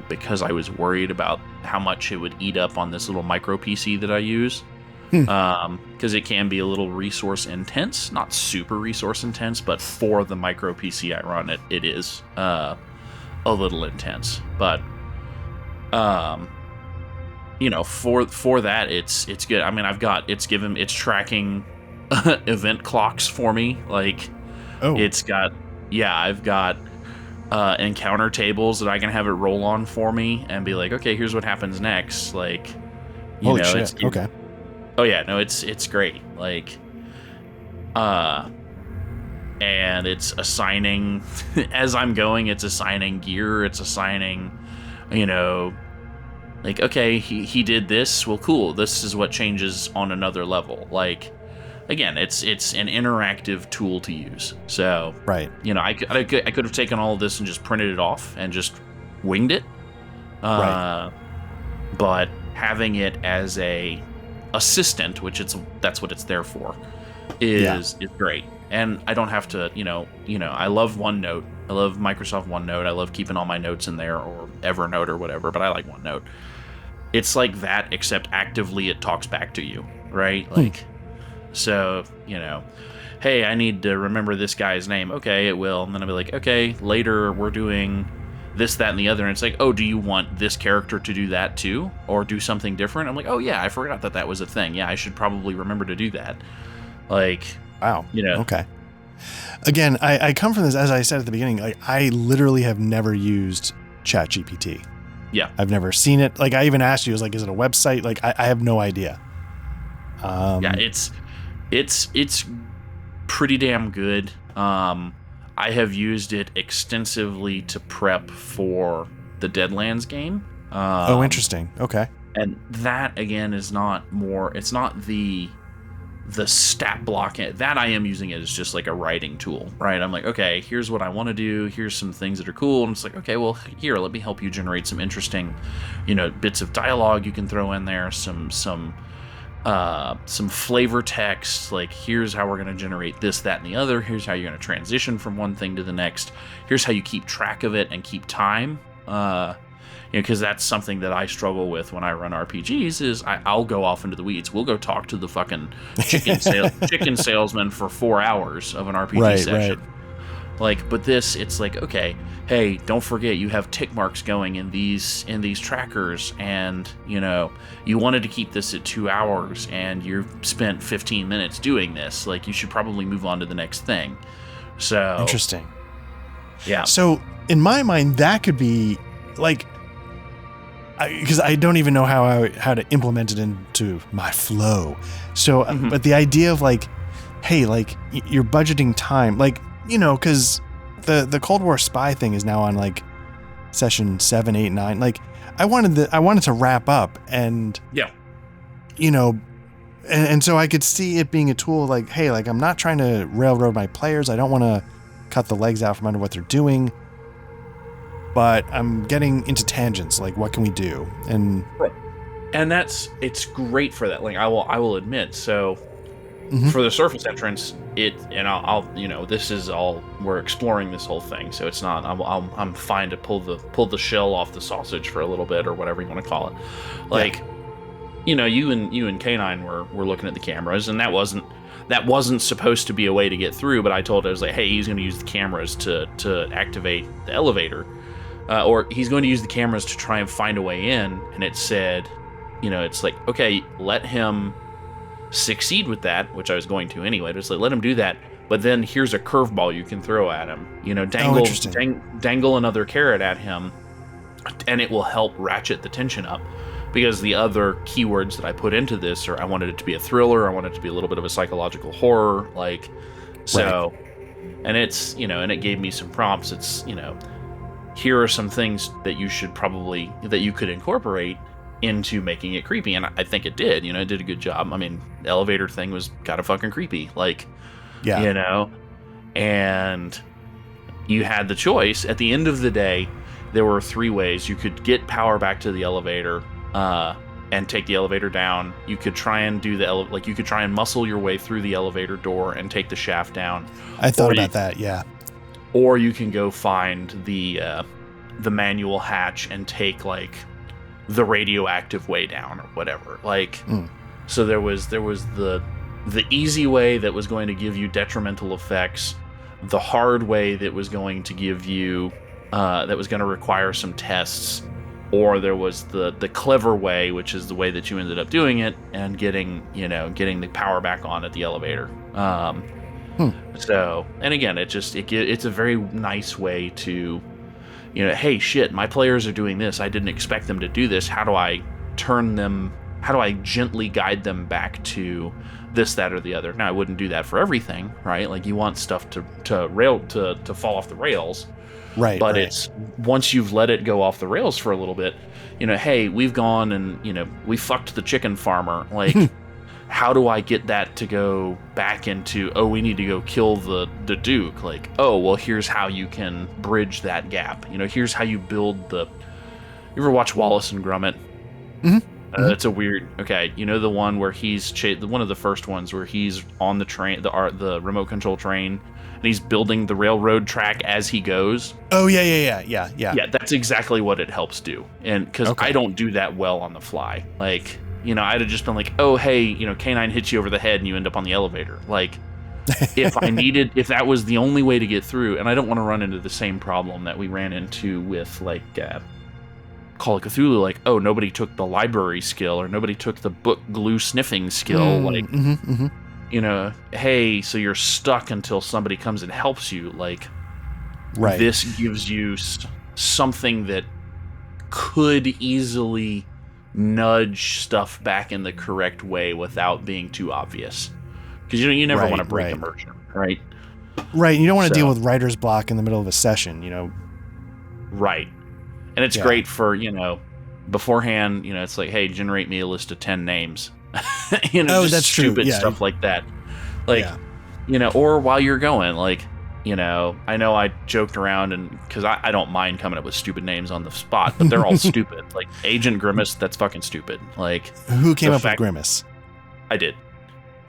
because I was worried about how much it would eat up on this little micro PC that I use. Because it can be a little resource intense, not super resource intense, but for the micro PC I run, it is a little intense. But for that, it's good. I mean, it's tracking event clocks for me. I've got encounter tables that I can have it roll on for me and be like, okay, here's what happens next. Holy shit. Okay. Oh yeah, no, it's great. And it's assigning as I'm going. It's assigning gear. It's assigning, okay, he did this. Well, cool. This is what changes on another level. Again, it's an interactive tool to use. So right. I could have taken all of this and just printed it off and just winged it. Right. But having it as a assistant, that's what it's there for, is great. And I don't have to, I love OneNote. I love Microsoft OneNote. I love keeping all my notes in there, or Evernote or whatever, but I like OneNote. It's like that, except actively it talks back to you, right? So, hey, I need to remember this guy's name. Okay, it will. And then I'll be like, okay, later we're doing this, that, and the other. And it's like, oh, do you want this character to do that too? Or do something different? I'm like, oh yeah, I forgot that was a thing. Yeah, I should probably remember to do that. Wow. Okay. Again, I come from this, as I said at the beginning, I literally have never used ChatGPT. Yeah. I've never seen it. I even asked you, is it a website? I have no idea. Yeah, it's pretty damn good. I have used it extensively to prep for the Deadlands game. Oh, interesting. Okay. And that, again, it's not the stat block. That I am using it as just like a writing tool, right? I'm like, okay, here's what I want to do. Here's some things that are cool. And it's like, okay, well, here, let me help you generate some interesting, bits of dialogue you can throw in there, some flavor text, here's how we're going to generate this, that, and the other. Here's how you're going to transition from one thing to the next. Here's how you keep track of it and keep time. Because that's something that I struggle with when I run RPGs, is I'll go off into the weeds. We'll go talk to the fucking chicken salesman for 4 hours of an RPG session. Right. But this, it's like, okay, hey, don't forget you have tick marks going in these trackers, and you wanted to keep this at 2 hours, and you've spent 15 minutes doing this. You should probably move on to the next thing. So interesting. Yeah. So in my mind, that could be because I don't even know how to implement it into my flow. So, but the idea of hey, you're budgeting time, because the Cold War spy thing is now on session 7, 8, 9. I wanted to wrap up, and and so I could see it being a tool hey, I'm not trying to railroad my players. I don't want to cut the legs out from under what they're doing, but I'm getting into tangents. What can we do? And it's great for that. I will admit. So for the surface entrance, I'll this is all, we're exploring this whole thing, so it's not, I'm fine to pull the shell off the sausage for a little bit, or whatever you want to call it. Like, you and K9 were looking at the cameras, and that wasn't supposed to be a way to get through, but I told her, I was like, hey, he's going to use the cameras to activate the elevator, or he's going to use the cameras to try and find a way in. And it said, it's like, okay, let him succeed with that, which I was going to anyway. Just like, let him do that, but then here's a curveball you can throw at him. Dangle another carrot at him, and it will help ratchet the tension up. Because the other keywords that I put into this are, I wanted it to be a thriller, I wanted it to be a little bit of a psychological horror, like, so, and it's, and it gave me some prompts. It's, here are some things that you could incorporate into making it creepy, and I think it did. It did a good job. I mean, the elevator thing was kind of fucking creepy, like, and you had the choice. At the end of the day, there were 3 ways you could get power back to the elevator, and take the elevator down. You could try and do you could try and muscle your way through the elevator door and take the shaft down. I thought about that, yeah. Or you can go find the manual hatch and take, like, the radioactive way down, or whatever. Like, so there was the easy way that was going to give you detrimental effects, the hard way that was going to give you that was going to require some tests, or there was the clever way, which is the way that you ended up doing it and getting the power back on at the elevator. So, and again, it's a very nice way to, hey, shit, my players are doing this. I didn't expect them to do this. How do I gently guide them back to this, that, or the other? Now, I wouldn't do that for everything, right? Like, you want stuff to fall off the rails. Right. But it's, once you've let it go off the rails for a little bit, hey, we've gone and, we fucked the chicken farmer. Like, how do I get that to go back into, oh, we need to go kill the Duke? Like, oh, well, here's how you can bridge that gap. Here's how you build you ever watch Wallace and Gromit? That's a weird, okay, the one where he's, one of the first ones where he's on the train, the remote control train, and he's building the railroad track as he goes. Oh, yeah. Yeah, that's exactly what it helps do. And because I don't do that well on the fly. Like, I'd have just been like, oh, hey, K9 hits you over the head and you end up on the elevator. Like, if that was the only way to get through, and I don't want to run into the same problem that we ran into with, like, Call of Cthulhu, like, oh, nobody took the library skill, or nobody took the book glue sniffing skill, hey, so you're stuck until somebody comes and helps you. Like, this gives you something that could easily nudge stuff back in the correct way without being too obvious. Because you never want to break immersion, right? Right, you don't want to deal with writer's block in the middle of a session, Right. And it's great for, beforehand, it's like, hey, generate me a list of 10 names. Just that's stupid true. Stuff like that. Like, or while you're going, like, I know I joked around, and because I don't mind coming up with stupid names on the spot, but they're all stupid. Like, Agent Grimace, that's fucking stupid. Like, who came up with Grimace? I did.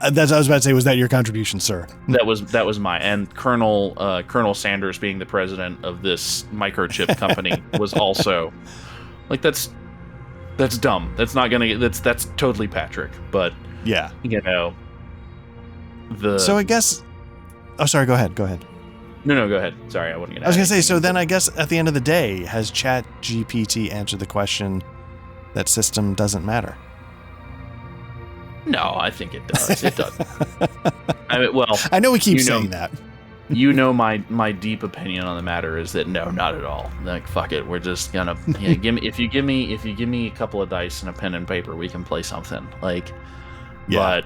That's what I was about to say. Was that your contribution, sir? That was mine. And Colonel Sanders, being the president of this microchip company, was also like, that's dumb. That's not gonna. That's totally Patrick. But yeah, So I guess. Oh, sorry. Go ahead. No, go ahead. Sorry, I wasn't gonna. I was gonna say. So then, I guess at the end of the day, has ChatGPT answered the question that system doesn't matter? No, I think it does. It does. I mean, well, I know we keep saying that. My deep opinion on the matter is that no, not at all. Like, fuck it, we're just gonna if you give me a couple of dice and a pen and paper, we can play something. Like, but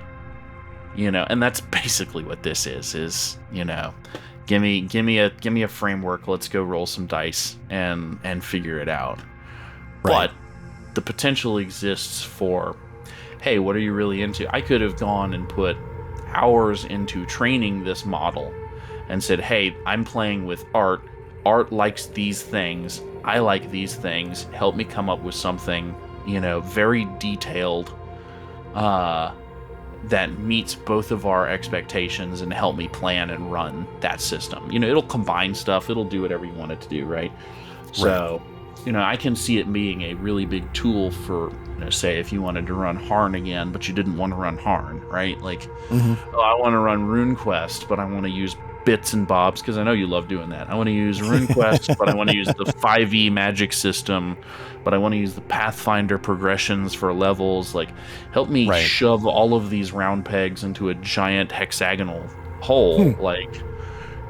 and that's basically what this is give me a framework. Let's go roll some dice and figure it out. Right. But the potential exists for, hey, what are you really into? I could have gone and put hours into training this model and said, hey, I'm playing with Art. Art likes these things. I like these things. Help me come up with something, very detailed, that meets both of our expectations and help me plan and run that system. It'll combine stuff. It'll do whatever you want it to do, right? So, I can see it being a really big tool for, say, if you wanted to run Harn again, but you didn't want to run Harn, right? Like, I want to run RuneQuest, but I want to use bits and bobs, because I know you love doing that. I want to use RuneQuest, but I want to use the 5e magic system, but I want to use the Pathfinder progressions for levels. Like, help me shove all of these round pegs into a giant hexagonal hole,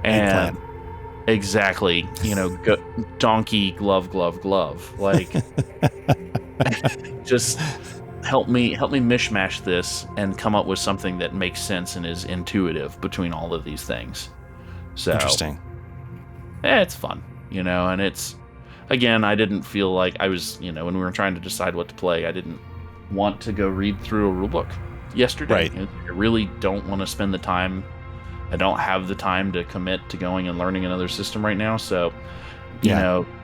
and exactly, donkey glove, like, just help me mishmash this and come up with something that makes sense and is intuitive between all of these things. So interesting. It's fun, and it's, again, I didn't feel like I was, when we were trying to decide what to play, I didn't want to go read through a rulebook yesterday. Right. I really don't want to spend the time. I don't have the time to commit to going and learning another system right now. So,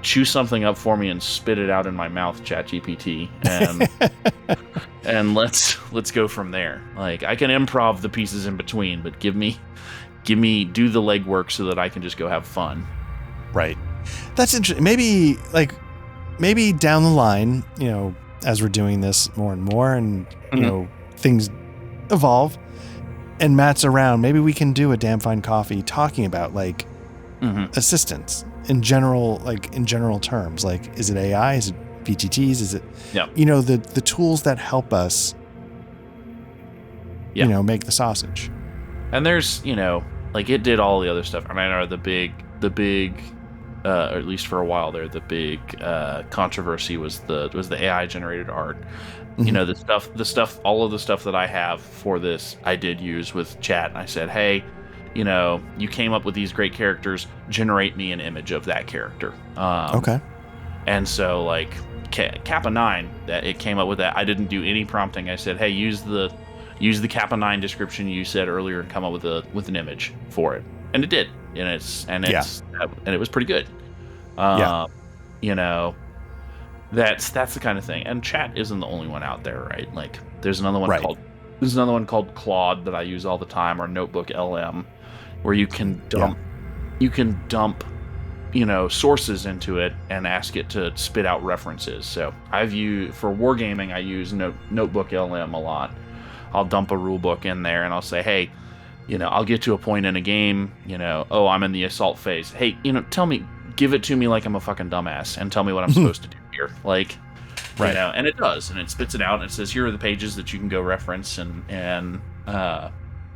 chew something up for me and spit it out in my mouth, ChatGPT, and let's go from there. Like, I can improv the pieces in between, but give me do the legwork so that I can just go have fun. Right. That's interesting. Maybe down the line, as we're doing this more and more, and things evolve, and Matt's around, maybe we can do a Damn Fine Coffee talking about assistance in general terms. Like, is it AI? Is it VTTs? Is it the tools that help us make the sausage? And there's it did all the other stuff. I mean, I know the big or at least for a while there, the big controversy was the AI generated art. All of the stuff that I have for this, I did use with chat. I said, hey, you came up with these great characters, generate me an image of that character. Okay. And so, like, Kappa 9, that it came up with that. I didn't do any prompting. I said, hey, use the Kappa 9 description you said earlier and come up with an image for it. And it did. And it was pretty good. That's the kind of thing. And chat isn't the only one out there, right? Like, there's another one called Claude that I use all the time, or Notebook LM, where you can dump sources into it and ask it to spit out references. So for wargaming, I use Notebook LM a lot. I'll dump a rule book in there and I'll say, hey, I'll get to a point in a game, I'm in the assault phase. Hey, give it to me like I'm a fucking dumbass and tell me what I'm supposed to do here. Like, and it does, and it spits it out and it says, here are the pages that you can go reference, and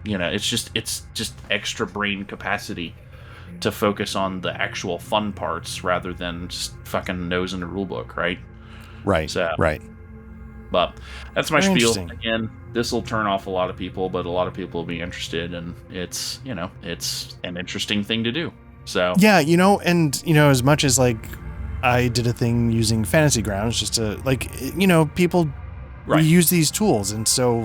it's just extra brain capacity to focus on the actual fun parts rather than just fucking nose in a rule book, right? Right. So, right. But that's my spiel. Again, this will turn off a lot of people, but a lot of people will be interested, and it's an interesting thing to do. So yeah, as much as like I did a thing using Fantasy Grounds just to people we use these tools, and so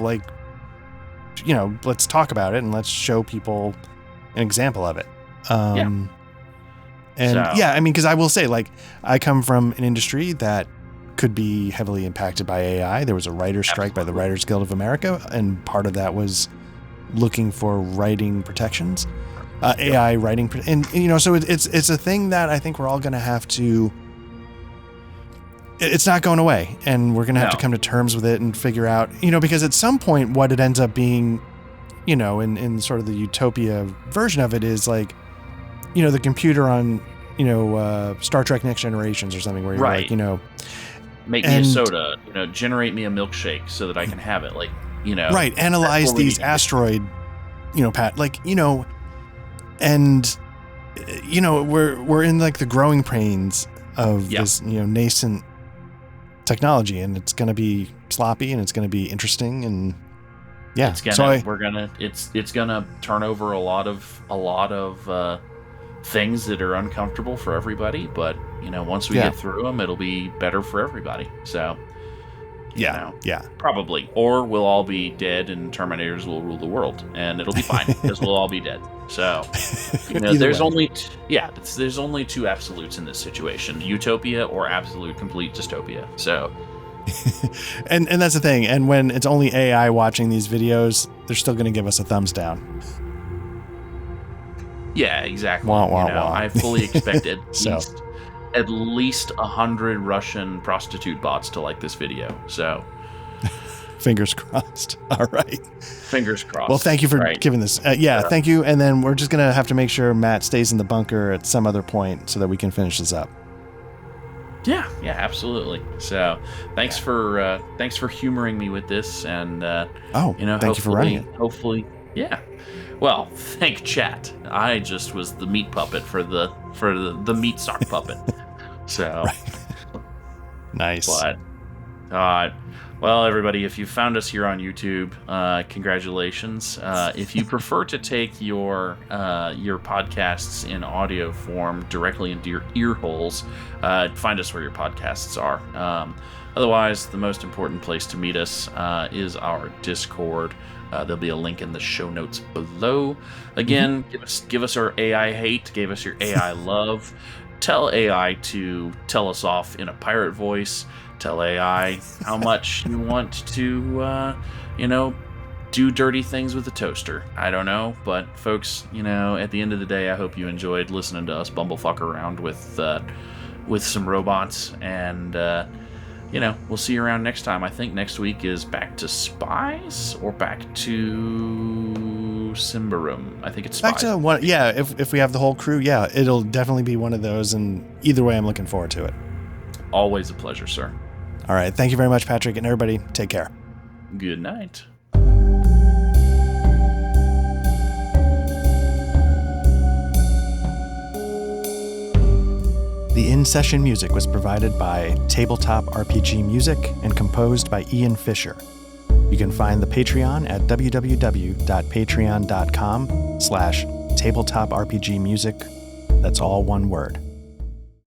let's talk about it and let's show people an example of it. Because I will say, like, I come from an industry that could be heavily impacted by AI. There was a writer's strike by the Writers Guild of America, and part of that was looking for writing protections, AI writing, so it's a thing that I think we're all going to have to. It's not going away, and we're going to have to come to terms with it and figure out, because at some point, what it ends up being, in sort of the utopia version of it is like, the computer on, Star Trek Next Generations or something, where you're like, make me a soda, generate me a milkshake so that I can have it. Like, analyze these asteroid, and, we're in like the growing pains of this, nascent technology, and it's going to be sloppy and it's going to be interesting, and it's gonna turn over a lot of things that are uncomfortable for everybody, but once we get through them, it'll be better for everybody. So probably, or we'll all be dead and Terminators will rule the world, and it'll be fine because we'll all be dead. So there's only two absolutes in this situation: utopia or absolute complete dystopia. So and that's the thing. And when it's only AI watching these videos, they're still going to give us a thumbs down. Yeah, exactly. Wah, wah, wah. I fully expect at least 100 Russian prostitute bots to like this video. So fingers crossed. All right. Fingers crossed. Well, thank you for giving this. Thank you. And then we're just going to have to make sure Matt stays in the bunker at some other point so that we can finish this up. Yeah, absolutely. So thanks for humoring me with this. And, thank you for running it. Hopefully, yeah. Well, thank chat. I just was the meat puppet for the meat sock puppet. So nice. But well, everybody, if you found us here on YouTube, congratulations. If you prefer to take your podcasts in audio form directly into your ear holes, find us where your podcasts are. Otherwise, the most important place to meet us is our Discord. There'll be a link in the show notes below. Again, give us our AI hate, give us your AI love. Tell AI to tell us off in a pirate voice. Tell AI how much you want to, do dirty things with a toaster. I don't know, but folks, at the end of the day, I hope you enjoyed listening to us bumblefuck around with some robots, and we'll see you around next time. I think next week is back to Spies or back to Symbaroum. I think it's Spies. Back to one. Yeah, if we have the whole crew, it'll definitely be one of those. And either way, I'm looking forward to it. Always a pleasure, sir. All right. Thank you very much, Patrick, and everybody. Take care. Good night. The in-session music was provided by Tabletop RPG Music and composed by Ian Fisher. You can find the Patreon at www.patreon.com/tabletop RPG music. That's all one word.